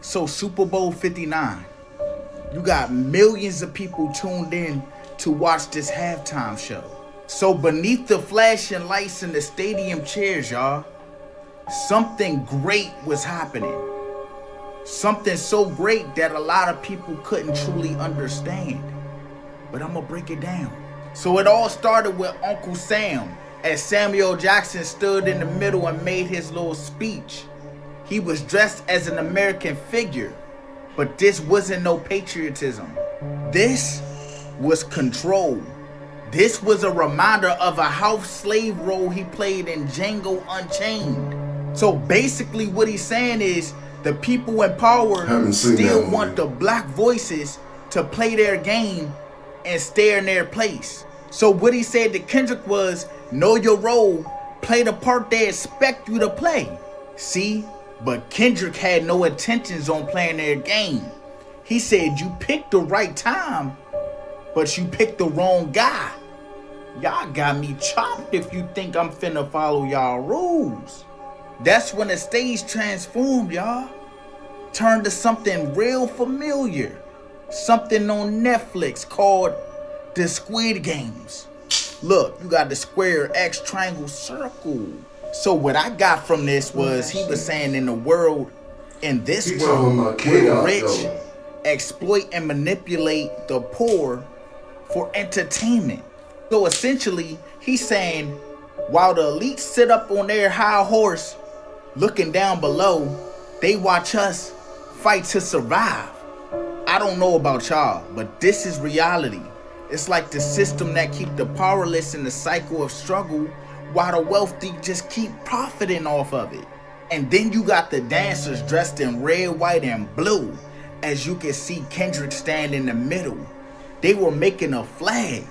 So Super Bowl 59, you got millions of people tuned in to watch this halftime show. So beneath the flashing lights in the stadium chairs, y'all, something great was happening. Something so great that a lot of people couldn't truly understand. But I'm gonna break it down. So it all started with Uncle Sam, as Samuel Jackson stood in the middle and made his little speech. He was dressed as an American figure, but this wasn't no patriotism. This was control. This was a reminder of a house slave role he played in Django Unchained. So basically what he's saying is the people in power still want the black voices to play their game and stay in their place. So what he said to Kendrick was, know your role, play the part they expect you to play. See? But Kendrick had no intentions on playing their game. He said you picked the right time, but you picked the wrong guy. Y'all got me chopped if you think I'm finna follow y'all rules. That's when the stage transformed, y'all. Turned to something real familiar. Something on Netflix called The Squid Games. Look, you got the square, X, triangle, circle. So what I got from this was he was saying in the world, in this world, where the rich exploit and manipulate the poor for entertainment. So essentially, he's saying, while the elites sit up on their high horse, looking down below, they watch us fight to survive. I don't know about y'all, but this is reality. It's like the system that keep the powerless in the cycle of struggle while the wealthy just keep profiting off of it. And then you got the dancers dressed in red, white, and blue. As you can see Kendrick stand in the middle. They were making a flag.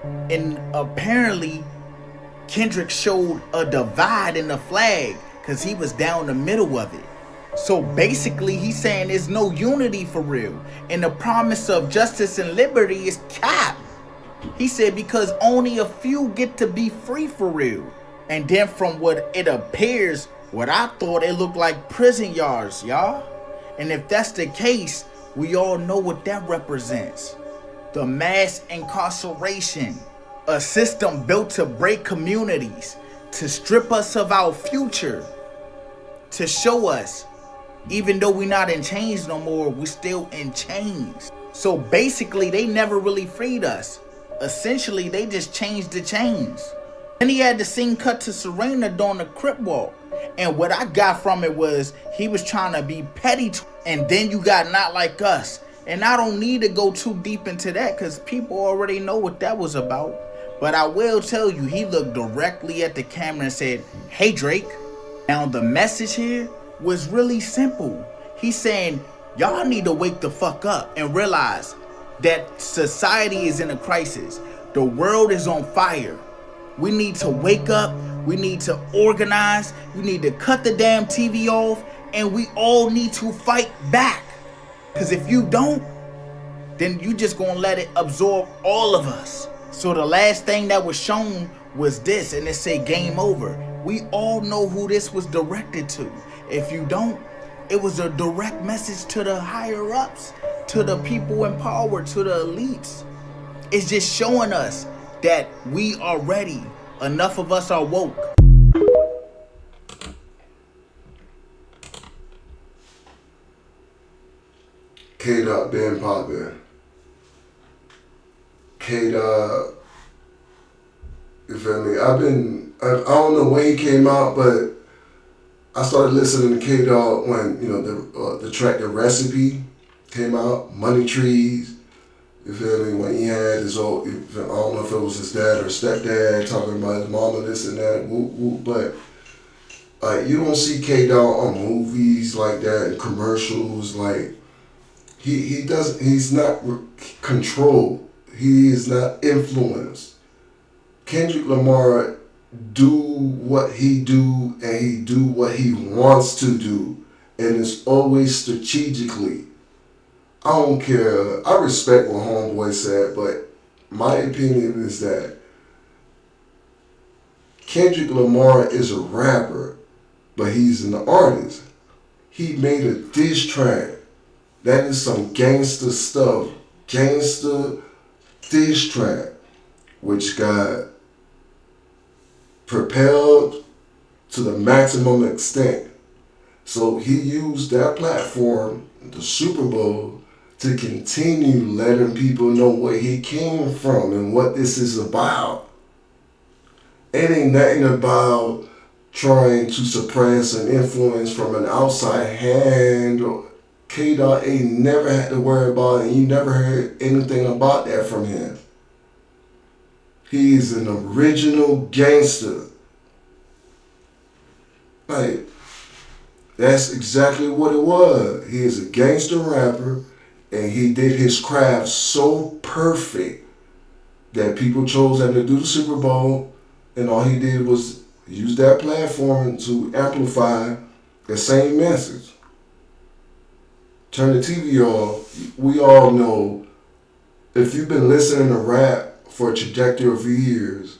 And apparently, Kendrick showed a divide in the flag because he was down the middle of it. So basically, he's saying there's no unity for real. And the promise of justice and liberty is cap. He said because only a few get to be free for real. And then from what it appears, what I thought it looked like prison yards, y'all. And if that's the case, we all know what that represents. The mass incarceration. A system built to break communities, to strip us of our future, to show us, even though we're not in chains no more, we're still in chains. So basically, they never really freed us. Essentially, they just changed the chains. Then he had the scene cut to Serena during the Crip Walk. And what I got from it was he was trying to be petty. And then you got Not Like Us. And I don't need to go too deep into that because people already know what that was about. But I will tell you, he looked directly at the camera and said, "Hey, Drake." Now, the message here was really simple. He's saying, y'all need to wake the fuck up and realize that society is in a crisis. The world is on fire. We need to wake up. We need to organize. We need to cut the damn TV off. And we all need to fight back. Because if you don't, then you just gonna let it absorb all of us. So the last thing that was shown was this, and it said game over. We all know who this was directed to. If you don't, it was a direct message to the higher ups, to the people in power, to the elites. It's just showing us that we are ready. Enough of us are woke. K-Dot been poppin'. K-Dot, you feel me? I don't know when he came out, but I started listening to K-Dot when, you know, the track The Recipe came out, Money Trees, you feel me? When he had his old, I don't know if it was his dad or stepdad talking about his mama, this and that, whoop, whoop, but like, you don't see K-Dot on movies like that and commercials, like, he's not controlled. He is not influenced. Kendrick Lamar do what he do, and he do what he wants to do, and it's always strategically. I don't care. I respect what Homeboy said, but my opinion is that Kendrick Lamar is a rapper, but he's an artist. He made a diss track. That is some gangster stuff. Gangster diss track, which got propelled to the maximum extent. So he used that platform, the Super Bowl, to continue letting people know where he came from and what this is about. It ain't nothing about trying to suppress an influence from an outside hand. K-Dot ain't never had to worry about it, and you never heard anything about that from him. He's an original gangster. Like, that's exactly what it was. He is a gangster rapper, and he did his craft so perfect that people chose him to do the Super Bowl, and all he did was use that platform to amplify the same message. Turn the TV off. We all know, if you've been listening to rap for a trajectory of years,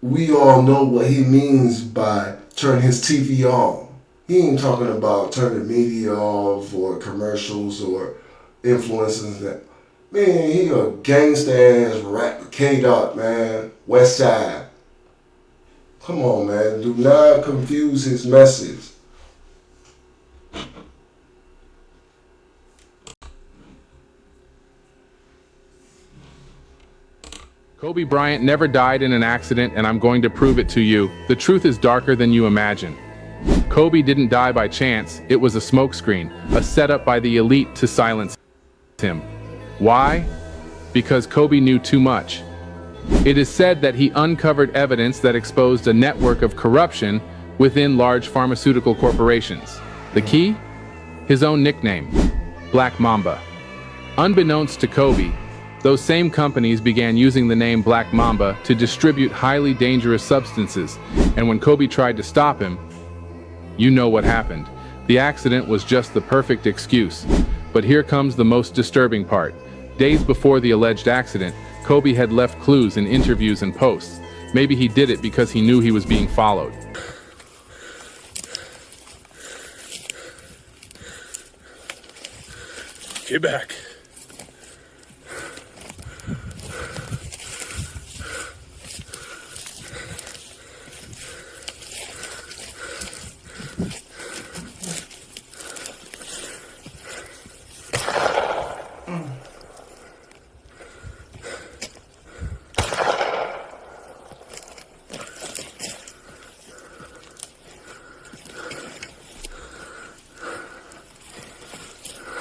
we all know what he means by turn his TV off. He ain't talking about turn the media off or commercials or influences. That man, he a gangsta ass rap. K-Dot, man, West Side. Come on, man, do not confuse his message. Kobe Bryant never died in an accident, and I'm going to prove it to you. The truth is darker than you imagine. Kobe didn't die by chance. It was a smokescreen, a setup by the elite to silence him. Why? Because Kobe knew too much. It is said that he uncovered evidence that exposed a network of corruption within large pharmaceutical corporations. The key? His own nickname, Black Mamba. Unbeknownst to Kobe, those same companies began using the name Black Mamba to distribute highly dangerous substances, and when Kobe tried to stop him, you know what happened. The accident was just the perfect excuse. But here comes the most disturbing part. Days before the alleged accident, Kobe had left clues in interviews and posts. Maybe he did it because he knew he was being followed. Get back.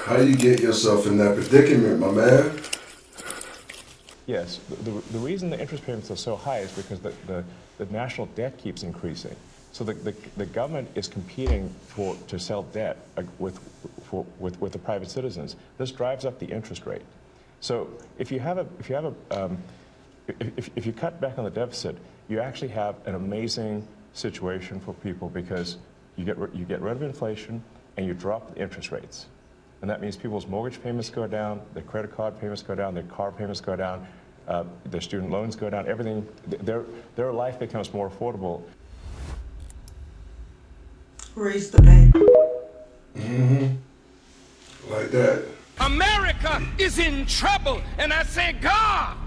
How you get yourself in that predicament, my man? Yes, the reason the interest payments are so high is because the national debt keeps increasing. So the government is competing to sell debt with the private citizens. This drives up the interest rate. So if you cut back on the deficit, you actually have an amazing situation for people because you get rid of inflation and you drop the interest rates. And that means people's mortgage payments go down, their credit card payments go down, their car payments go down, their student loans go down, everything, their life becomes more affordable. Raise the bank. Mm-hmm. Like that. America is in trouble, and I say, God!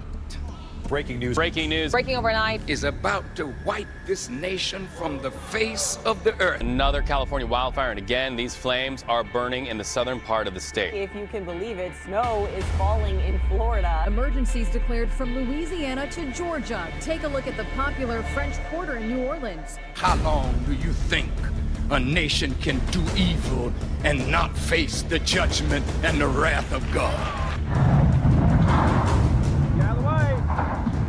Breaking news. Breaking news. Breaking overnight. Is about to wipe this nation from the face of the earth. Another California wildfire, and again, these flames are burning in the southern part of the state. If you can believe it, snow is falling in Florida. Emergencies declared from Louisiana to Georgia. Take a look at the popular French Quarter in New Orleans. How long do you think a nation can do evil and not face the judgment and the wrath of God?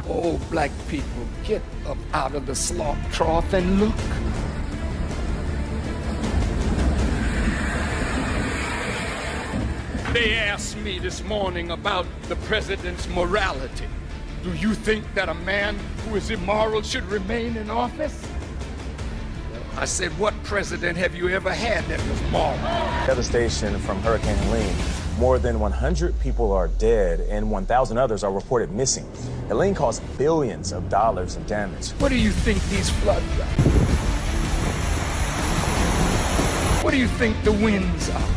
Oh, black people, get up out of the slop trough and look. They asked me this morning about the president's morality. Do you think that a man who is immoral should remain in office? I said, what president have you ever had that was moral? Devastation from Hurricane Helene. More than 100 people are dead and 1,000 others are reported missing. Helene caused billions of dollars in damage. What do you think these floods are? What do you think the winds are?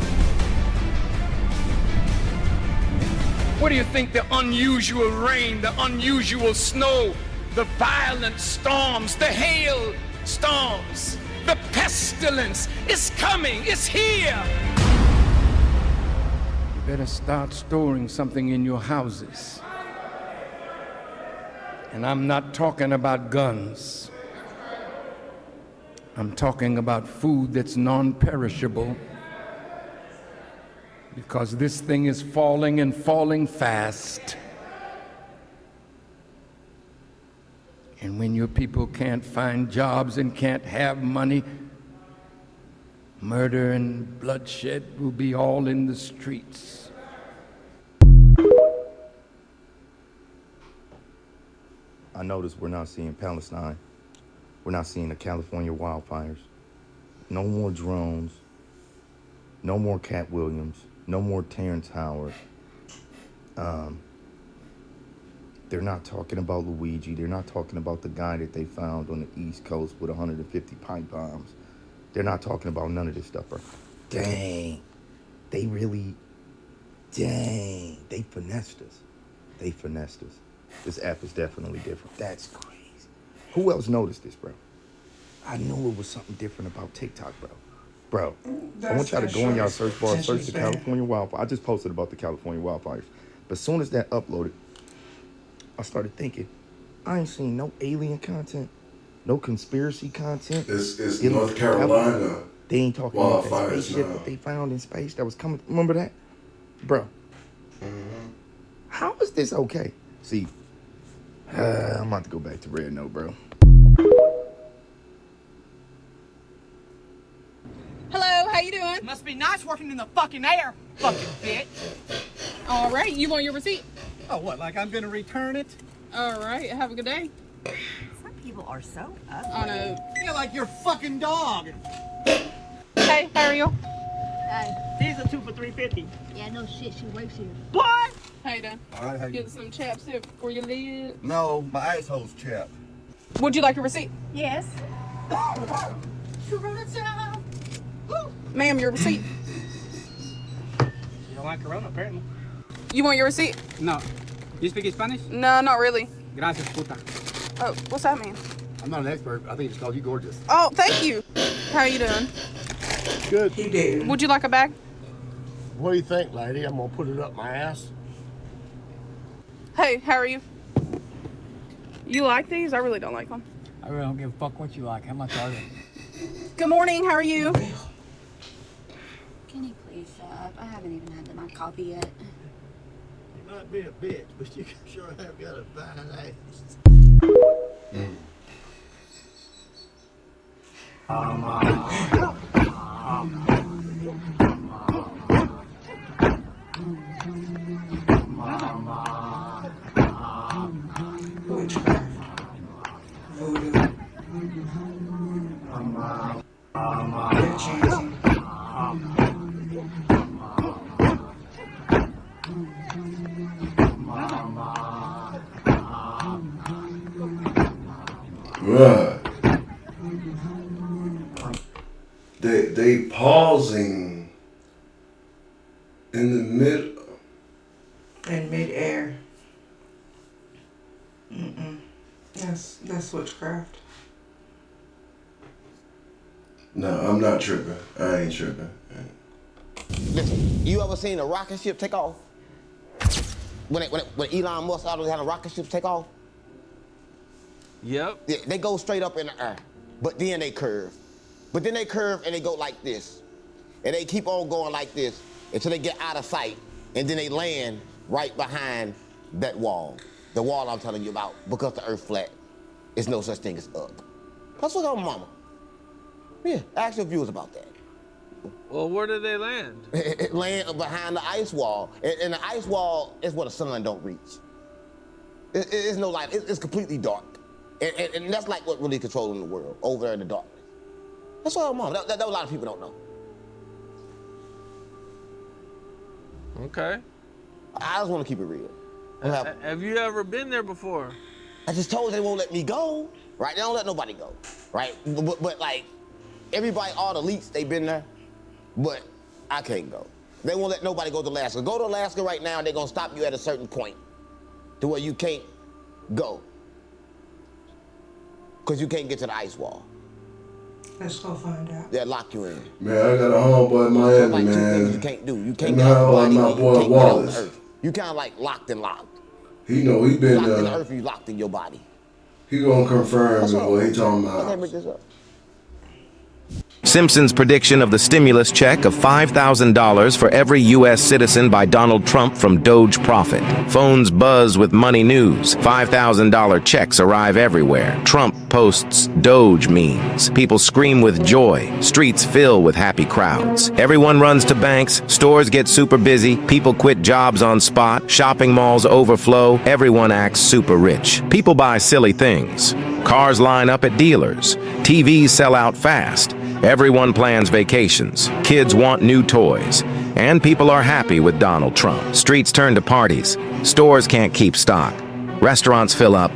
What do you think the unusual rain, the unusual snow, the violent storms, the hail storms, the pestilence is coming, it's here. You better start storing something in your houses. And I'm not talking about guns. I'm talking about food that's non-perishable. Because this thing is falling and falling fast. And when your people can't find jobs and can't have money, murder and bloodshed will be all in the streets. I notice we're not seeing Palestine. We're not seeing the California wildfires. No more drones. No more Cat Williams. No more Terrence Howard. They're not talking about Luigi. They're not talking about the guy that they found on the East Coast with 150 pipe bombs. They're not talking about none of this stuff, bro. Dang. They really, dang. They finessed us. They finessed us. This app is definitely different. That's crazy. Who else noticed this, bro? I knew it was something different about TikTok, bro. Bro, I want y'all to go in y'all search bar, search the California wildfire. I just posted about the California wildfires. But as soon as that uploaded, I started thinking, I ain't seen no alien content, no conspiracy content. It's North Carolina. They ain't talking about that wildfires spaceship now. that they found in space that was coming. Remember that? Bro, how is this okay? See, I'm about to go back to Red Note, bro. Hello, how you doing? Must be nice working in the fucking air, fucking bitch. All right, you want your receipt? Oh, what, like I'm gonna return it? All right, have a good day. Some people are so ugly. I know. You're like your fucking dog. Hey, how are you? Hey. These are 2 for $3.50. Yeah, no shit, she works here. Boy! How you doing? All right, how you Get some chapstick for your lids. No, my ice hole's chapped. Would you like a receipt? Yes. Ma'am, your receipt. You don't like Corona, apparently. You want your receipt? No. You speak Spanish? No, not really. Gracias, puta. Oh, what's that mean? I'm not an expert. I think he just called you gorgeous. Oh, thank you. How you doing? Good. He did. Would you like a bag? What do you think, lady? I'm gonna put it up my ass. Hey, how are you? You like these? I really don't like them. I really don't give a fuck what you like. How much are they? Good morning, how are you? Can you please shut up? I haven't even had my coffee yet. You might be a bitch, but you sure have got a fine ass. Right. They pausing in the in mid-air. That's witchcraft. No, I'm not tripping. I ain't tripping. Listen, you ever seen a rocket ship take off? When Elon Musk out had a rocket ship take off? Yep. Yeah, they go straight up in the air, but then they curve. But then they curve and they go like this. And they keep on going like this until they get out of sight. And then they land right behind that wall. The wall I'm telling you about, because the earth flat. It's no such thing as up. Let's look at my mama. Yeah, ask your viewers about that. Well, where did they land? It land behind the ice wall. And the ice wall is where the sun don't reach. It's no light, it's completely dark. And that's like what really controlling the world, over there in the darkness. That's what I'm on. That a lot of people don't know. Okay. I just want to keep it real. Have you ever been there before? I just told you they won't let me go, right? They don't let nobody go, right? But like, everybody, all the elites, they been there, but I can't go. They won't let nobody go to Alaska. Go to Alaska right now, and they're gonna stop you at a certain point to where you can't go. Because you can't get to the ice wall. Let's go find out. They'll lock you in. Man, I got a homeboy in Miami, like man. Two things you can't do. You can't get out like my boy Wallace. You kind of like locked and locked. He know he been locked in the earth. You locked in your body. He gonna confirm what he talking I about. can't make this up. Simpson's prediction of the stimulus check of $5,000 for every U.S. citizen by Donald Trump from Doge profit. Phones buzz with money news. $5,000 checks arrive everywhere. Trump posts Doge memes. People scream with joy. Streets fill with happy crowds. Everyone runs to banks. Stores get super busy. People quit jobs on spot. Shopping malls overflow. Everyone acts super rich. People buy silly things. Cars line up at dealers. TVs sell out fast. Everyone plans vacations. Kids want new toys. And people are happy with Donald Trump. Streets turn to parties. Stores can't keep stock. Restaurants fill up.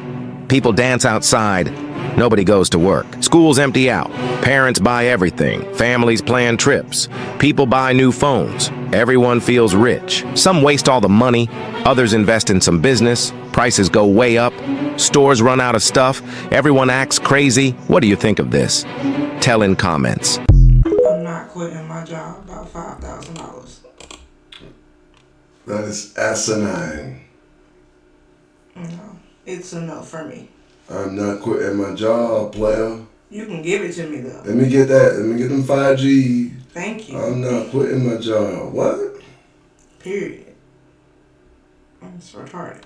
People dance outside. Nobody goes to work. Schools empty out. Parents buy everything. Families plan trips. People buy new phones. Everyone feels rich. Some waste all the money. Others invest in some business. Prices go way up. Stores run out of stuff. Everyone acts crazy. What do you think of this? Tell in comments. I'm not quitting my job about $5,000. That is asinine. No, it's enough for me. I'm not quitting my job, player. You can give it to me though. Let me get that. Let me get them 5G. Thank you. I'm not quitting my job. What? Period. It's retarded.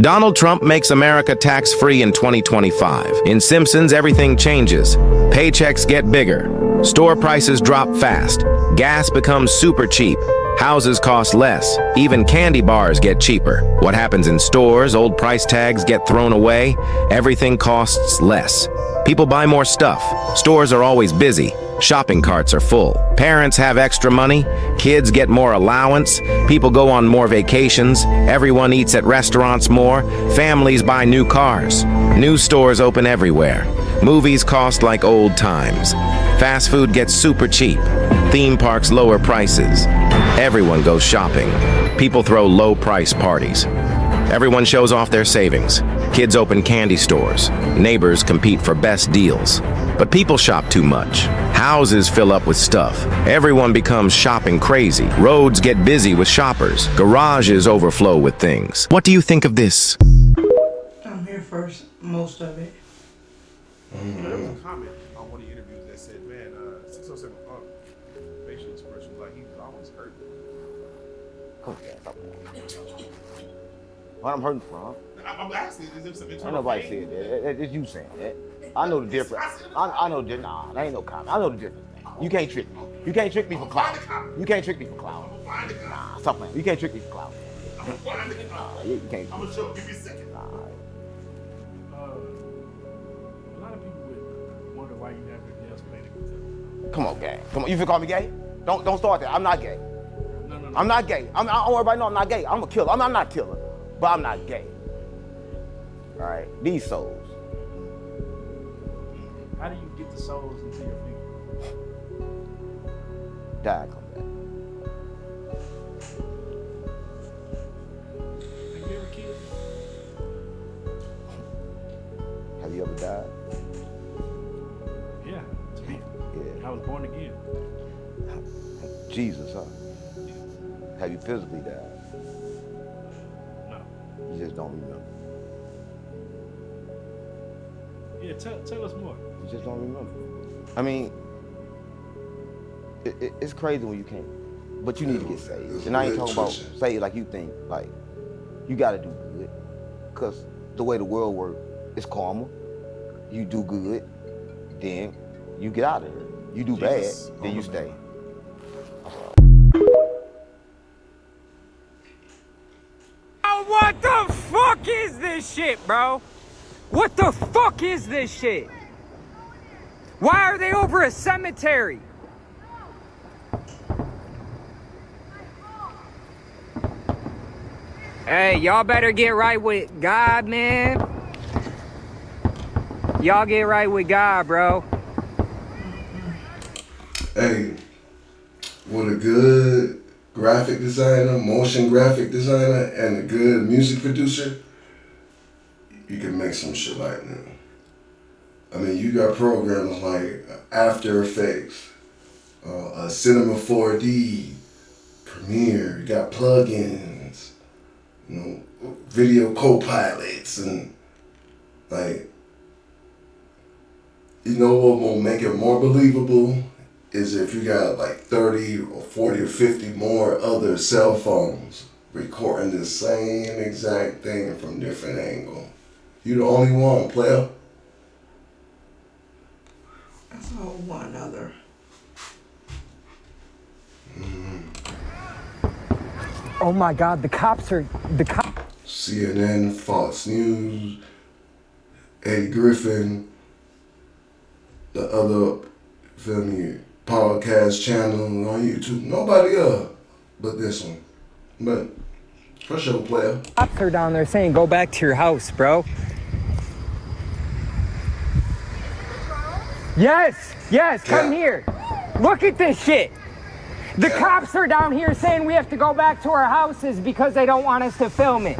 Donald Trump makes America tax-free in 2025. In Simpsons, everything changes. Paychecks get bigger. Store prices drop fast. Gas becomes super cheap. Houses cost less. Even candy bars get cheaper. What happens in stores, old price tags get thrown away. Everything costs less. People buy more stuff. Stores are always busy. Shopping carts are full. Parents have extra money. Kids get more allowance. People go on more vacations. Everyone eats at restaurants more. Families buy new cars. New stores open everywhere. Movies cost like old times. Fast food gets super cheap. Theme parks lower prices. Everyone goes shopping. People throw low-price parties. Everyone shows off their savings. Kids open candy stores. Neighbors compete for best deals. But people shop too much. Houses fill up with stuff. Everyone becomes shopping crazy. Roads get busy with shoppers. Garages overflow with things. What do you think of this? I'm here for most of it. There was a comment on one of the interviews that said, man, 607 facial expression, like he was always hurt. What I'm hurting from? I'm asking, is there some internal Ain't nobody pain? said that. It's you saying that. I know the difference. I know the nah, that ain't no comment. I know the difference. You can't trick me. You can't trick me for clout. You can't trick me for clout. Nah, stop playing. You can't trick me for clout. Nah, you can't. I'm gonna show. Give me a second. Nah. A lot of people would wonder why you never your nails painted. Come on, gay. Come on. You feel call me gay? Don't start that. I'm not gay. No. I'm not gay. I want everybody to know I'm not gay. I'm a killer. I'm not a killer, but I'm not gay. All right. These souls. How do you get the souls into your feet? Die, come back. Have you ever killed? Have you ever died? Yeah, to me. Yeah. I was born again. Jesus, huh? Have you physically died? No. You just don't remember. Yeah, tell us more. You just don't remember. I mean, it's crazy when you can't. But you need to get saved. And I ain't talking about saved like you think. Like, you got to do good. Because the way the world works, it's karma. You do good, then you get out of it. You do bad, then you stay. Oh, what the fuck is this shit, bro? What the fuck is this shit? Why are they over a cemetery? Hey, y'all better get right with God, man. Y'all get right with God, bro. Hey, with a good graphic designer, motion graphic designer, and a good music producer, you can make some shit like that. I mean, you got programs like After Effects, Cinema 4D, Premiere, you got plugins, you know, video co-pilots, and like, you know what will make it more believable is if you got like 30 or 40 or 50 more other cell phones recording the same exact thing from different angles. You the only one, player. That's all one other. Oh my God, the cops. CNN, Fox News, Eddie Griffin, the other, feel me, podcast channel on YouTube. Nobody but this one. But for sure, player. Cops are down there saying, go back to your house, bro. Yes, come here. Look at this shit. The cops are down here saying we have to go back to our houses because they don't want us to film it.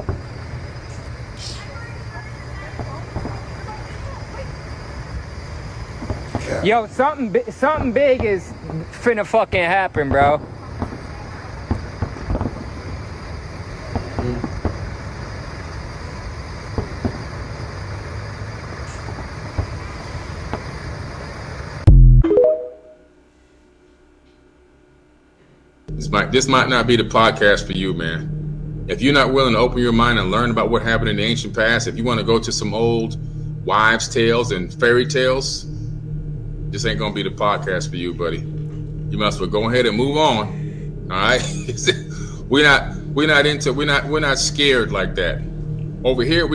Yo, something big is finna fucking happen, bro. This might not be the podcast for you, man. If you're not willing to open your mind and learn about what happened in the ancient past, if you want to go to some old wives' tales and fairy tales, this ain't gonna be the podcast for you, buddy. You might as well go ahead and move on All right, we're not scared like that. Over here,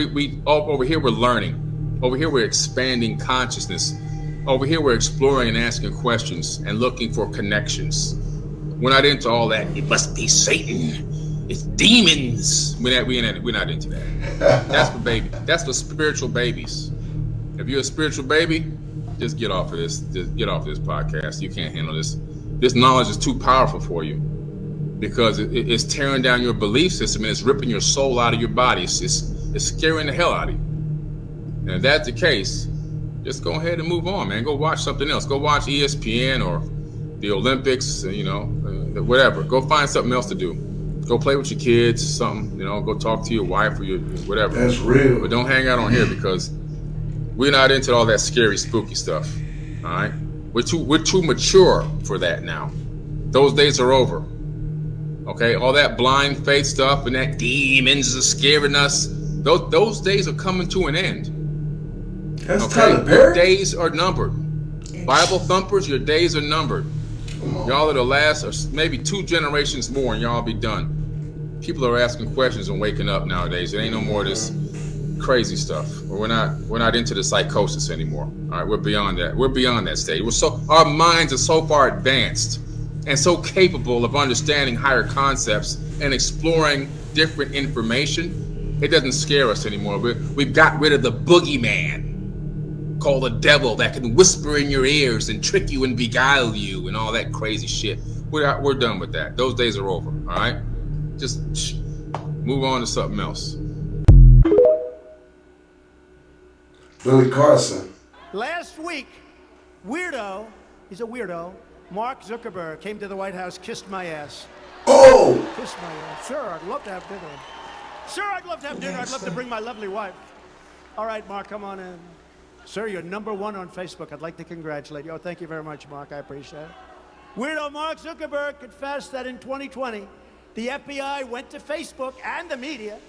over here we're learning. Over here we're expanding consciousness. Over here we're exploring and asking questions and looking for connections. We're not into all that. It must be Satan. It's demons. We're not into that. That's for baby. That's for spiritual babies. If you're a spiritual baby, just get off of this. Just get off of this podcast. You can't handle this. This knowledge is too powerful for you because it's tearing down your belief system and it's ripping your soul out of your body. It's scaring the hell out of you. And if that's the case, just go ahead and move on, man. Go watch something else. Go watch ESPN or the Olympics, whatever. Go find something else to do. Go play with your kids, something, go talk to your wife or your whatever. That's real. But don't hang out on here because we're not into all that scary, spooky stuff. All right? We're too mature for that now. Those days are over. Okay? All that blind faith stuff and that demons are scaring us. Those days are coming to an end. That's okay? Your days are numbered. Bible thumpers, your days are numbered. Y'all are the last, or maybe 2 generations more, and y'all be done. People are asking questions and waking up nowadays. It ain't no more of this crazy stuff. We're not into the psychosis anymore. All right, we're beyond that. We're beyond that stage. Our minds are so far advanced and so capable of understanding higher concepts and exploring different information. It doesn't scare us anymore. We've got rid of the boogeyman called the devil that can whisper in your ears and trick you and beguile you and all that crazy shit. We're done with that. Those days are over. All right, just move on to something else. Billy Carson. Last week, he's a weirdo, Mark Zuckerberg came to the White House, kissed my ass. Oh! Kissed my ass. Sir, I'd love to have dinner. Sir, I'd love to have dinner. I'd love to bring my lovely wife. All right, Mark, come on in. Sir, you're #1 on Facebook. I'd like to congratulate you. Oh, thank you very much, Mark. I appreciate it. Weirdo Mark Zuckerberg confessed that in 2020, the FBI went to Facebook and the media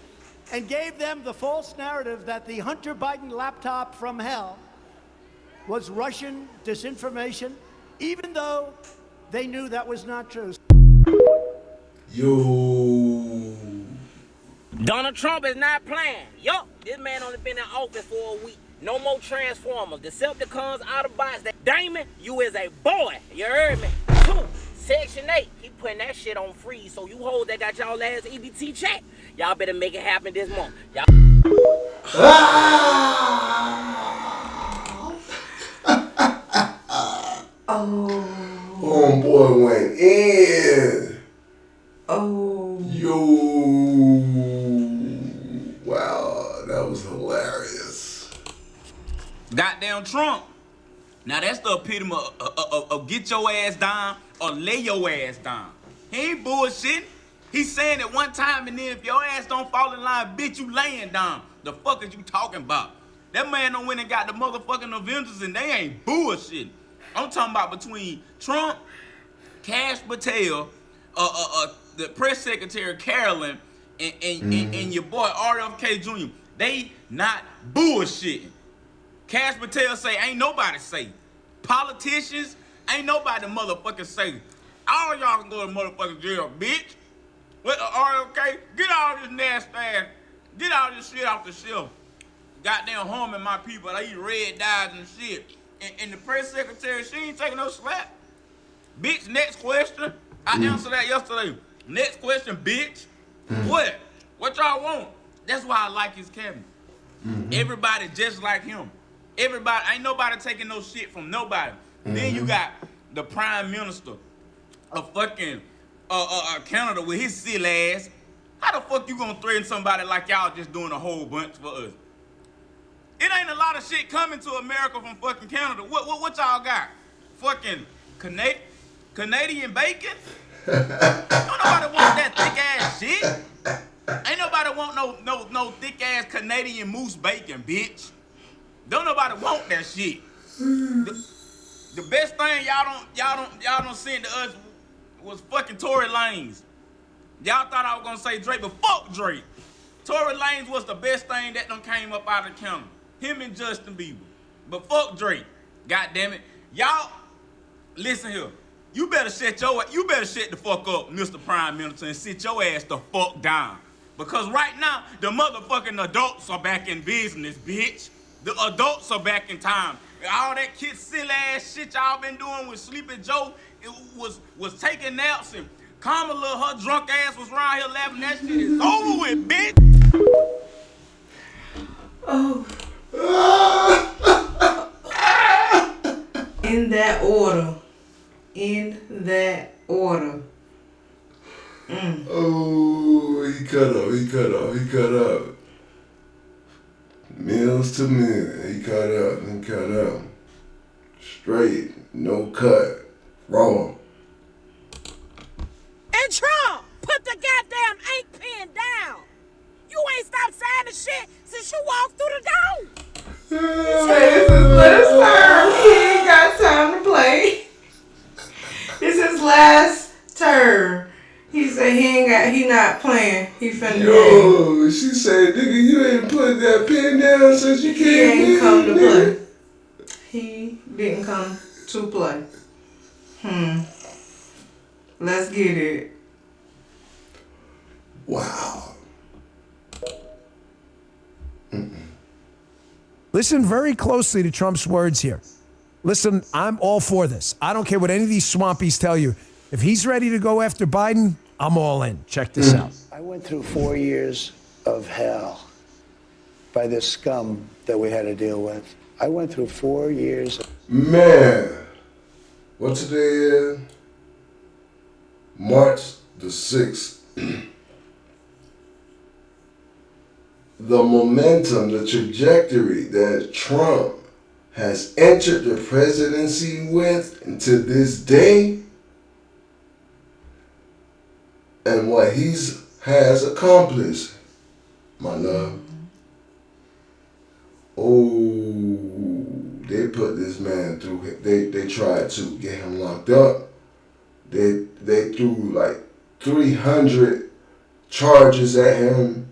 and gave them the false narrative that the Hunter Biden laptop from hell was Russian disinformation, even though they knew that was not true. Yo. Donald Trump is not playing. Yup, this man only been in office for a week. No more Transformers, Decepticons, Autobots. Damon, you is a boy. You heard me? 2, Section 8. He putting that shit on freeze. So you hold that got y'all last EBT check. Y'all better make it happen this month. Y'all. Homeboy went in. Oh. Yo. Wow, that was hilarious. Goddamn Trump. Now that's the epitome of get your ass down or lay your ass down. He ain't bullshitting. He's saying it one time and then if your ass don't fall in line, bitch, you laying down. The fuck is you talking about? That man done went and got the motherfucking Avengers and they ain't bullshitting. I'm talking about between Trump, Cash Patel, the press secretary Carolyn, and your boy RFK Jr. They not bullshitting. Cash Patel say ain't nobody say. Politicians ain't nobody motherfucking say. All y'all can go to motherfucking jail, bitch. What RFK? Get all this nasty ass. Get all this shit off the shelf. Goddamn harming my people. They eat red dyes and shit. And the press secretary, she ain't taking no slap. Bitch, next question. I answered that yesterday. Next question, bitch. What? What y'all want? That's why I like his cabinet. Everybody just like him. Everybody, ain't nobody taking no shit from nobody. Then you got the prime minister of fucking Canada with his silly ass. How the fuck you gonna threaten somebody like y'all just doing a whole bunch for us? It ain't a lot of shit coming to America from fucking Canada. What y'all got? Fucking Canadian bacon? Don't nobody want that thick ass shit. Ain't nobody want no thick ass Canadian moose bacon, bitch. Don't nobody want that shit. The best thing y'all don't send to us was fucking Tory Lanez. Y'all thought I was gonna say Drake, but fuck Drake. Tory Lanez was the best thing that done came up out of the county. Him and Justin Bieber. But fuck Drake. God damn it. Y'all, listen here. You better shut the fuck up, Mr. Prime Minister, and sit your ass the fuck down. Because right now, the motherfucking adults are back in business, bitch. The adults are back in time. All that kid silly ass shit y'all been doing with Sleepy Joe, it was taking naps, and Kamala, her drunk ass was around here laughing. That shit is over with, bitch. Oh. In that order. In that order. Oh, he cut up. Meals to meal. He cut up. Straight, no cut, raw. And Trump, put the goddamn ink pen down. You ain't stopped signing shit since you walked through the door. This is his last term. He ain't got time to play. This is his last term. He said he not playing. He finna Yo, she said, nigga, you ain't put that pen down since you came in. He ain't come to play. He didn't come to play. Let's get it. Wow. Listen very closely to Trump's words here. Listen, I'm all for this. I don't care what any of these swampies tell you. If he's ready to go after Biden, I'm all in. Check this out. I went through 4 years of hell by this scum that we had to deal with. I went through 4 years. Man, what today is? March the 6th. The momentum, the trajectory that Trump has entered the presidency with to this day, and what has accomplished, my love. Oh, they put this man through. They tried to get him locked up. They threw like 300 charges at him.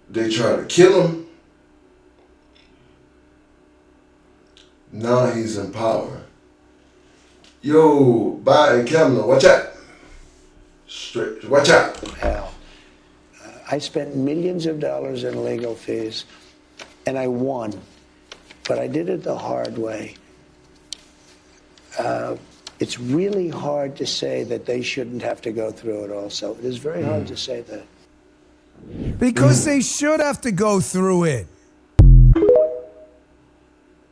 They tried to kill him. Now he's in power. Yo, Biden, Kamala, watch out. Watch out. Hell. I spent millions of dollars in legal fees, and I won. But I did it the hard way. It's really hard to say that they shouldn't have to go through it also. It is very hard to say that. Because they should have to go through it.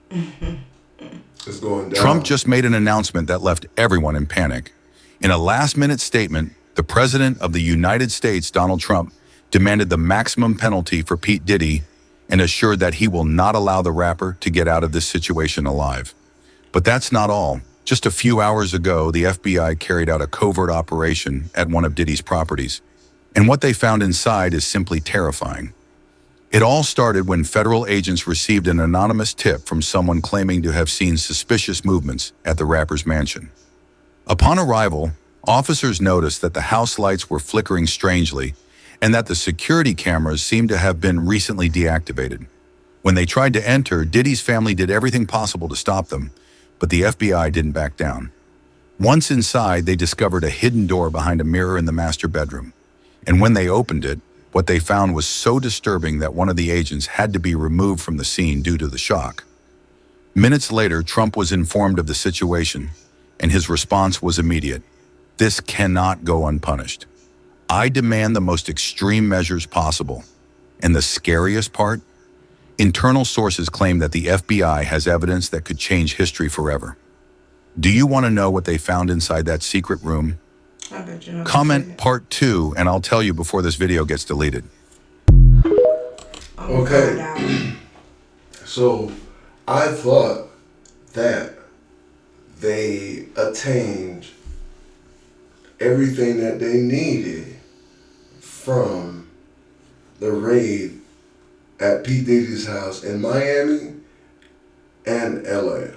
It's going down. Trump just made an announcement that left everyone in panic. In a last-minute statement, the President of the United States, Donald Trump, demanded the maximum penalty for Pete Diddy and assured that he will not allow the rapper to get out of this situation alive. But that's not all. Just a few hours ago, the FBI carried out a covert operation at one of Diddy's properties. And what they found inside is simply terrifying. It all started when federal agents received an anonymous tip from someone claiming to have seen suspicious movements at the rapper's mansion. Upon arrival, officers noticed that the house lights were flickering strangely and that the security cameras seemed to have been recently deactivated. When they tried to enter, Diddy's family did everything possible to stop them, but the FBI didn't back down. Once inside, they discovered a hidden door behind a mirror in the master bedroom. And when they opened it, what they found was so disturbing that one of the agents had to be removed from the scene due to the shock. Minutes later, Trump was informed of the situation, and his response was immediate. This cannot go unpunished. I demand the most extreme measures possible. And the scariest part? Internal sources claim that the FBI has evidence that could change history forever. Do you want to know what they found inside that secret room? I bet you know. Comment part 2, and I'll tell you before this video gets deleted. Okay. So I thought that they attained everything that they needed from the raid at P. Diddy's house in Miami and LA.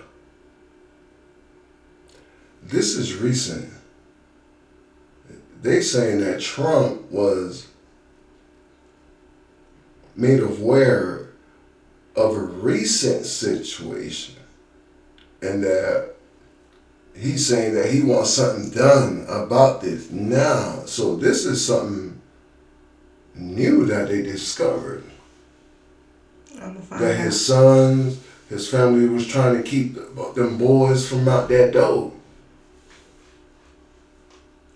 This is recent. They saying that Trump was made aware of a recent situation and that he's saying that he wants something done about this now. So this is something new that they discovered. That his sons, his family was trying to keep them boys from out that door.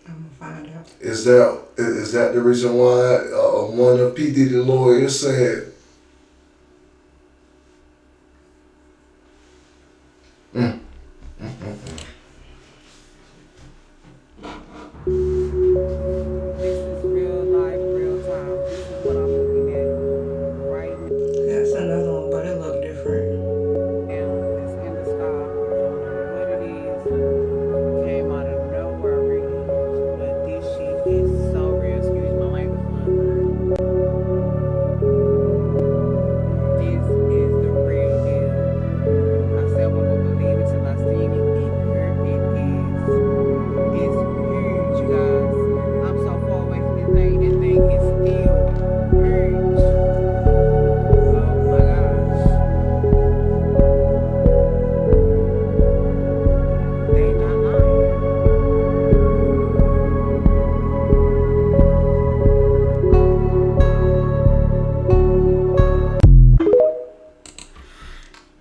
I'm gonna find out. Is that the reason why one of P. Diddy lawyers said, That's another one, but it look different.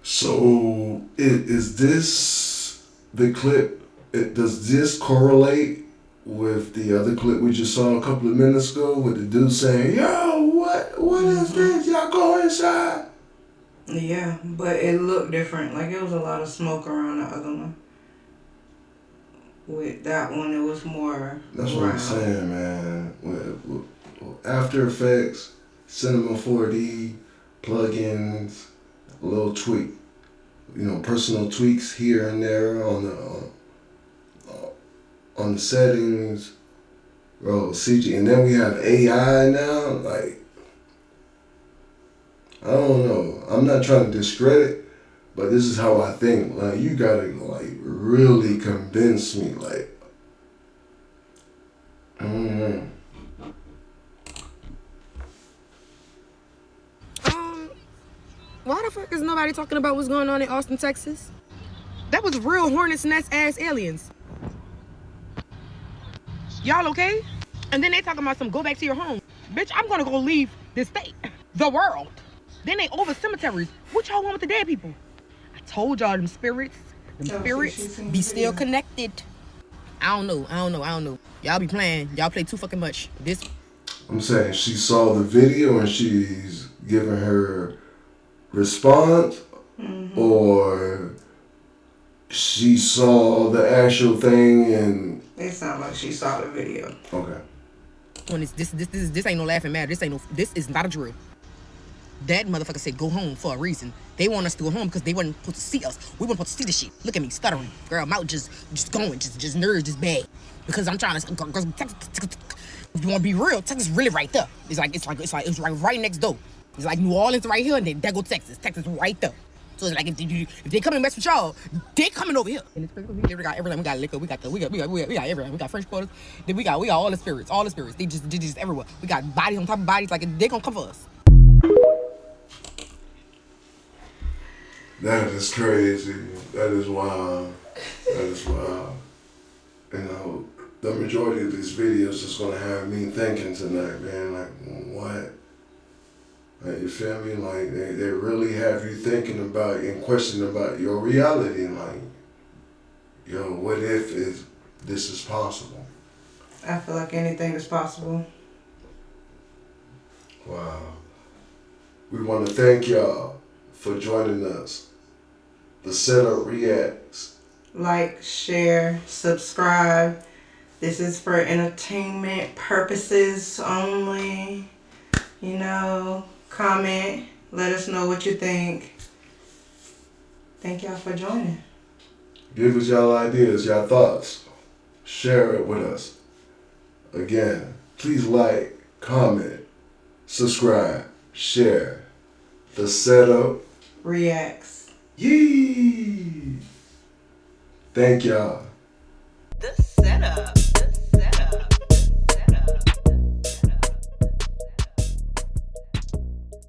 so is this the clip? Does this correlate with the other clip we just saw a couple of minutes ago with the dude saying, yo, what is this? Y'all go inside? Yeah, but it looked different. Like it was a lot of smoke around the other one. With that one, it was more. That's what I'm saying, man. With After Effects, Cinema 4D, plugins, a little tweak, personal tweaks here and there on the settings, bro. CG, and then we have AI now. Like, I don't know. I'm not trying to discredit, but this is how I think. Like, you gotta really convince me. Like, Why the fuck is nobody talking about what's going on in Austin, Texas? That was real hornet's nest ass aliens. Y'all okay? And then they talking about some go back to your home. Bitch, I'm gonna go leave this state, the world. Then they over cemeteries. What y'all want with the dead people? I told y'all them spirits be still connected. I don't know. Y'all be playing. Y'all play too fucking much. I'm saying she saw the video and she's giving her response, or she saw the actual thing and it sounded like she saw the video. Okay. When this ain't no laughing matter. This is not a drill. That motherfucker said go home for a reason. They want us to go home because they weren't supposed to see us. We weren't supposed to see the shit. Look at me stuttering. Girl, mouth just going, just nerves just bad. Because I'm trying to if you want to be real, Texas is really right there. It's like right next door. It's like New Orleans right here, and then there go Texas. Texas right there. So it's like if they come and mess with y'all, they coming over here. And we got everything. We got liquor. We got everything. We got French quarters. Then we got all the spirits. They just everywhere. We got bodies on top of bodies. Like they gonna come for us. that is crazy. That is wild. The majority of these videos is gonna have me thinking tonight, man. Like, what? Like, you feel me? Like, they really have you thinking about and questioning about your reality. Like, yo, what if this is possible? I feel like anything is possible. Wow. We want to thank y'all for joining us. The Setup Reacts. Like, share, subscribe. This is for entertainment purposes only. Comment. Let us know what you think. Thank y'all for joining. Give us y'all ideas, y'all thoughts. Share it with us. Again, please like, comment, subscribe, share. The Setup Reacts. Yee! Thank y'all.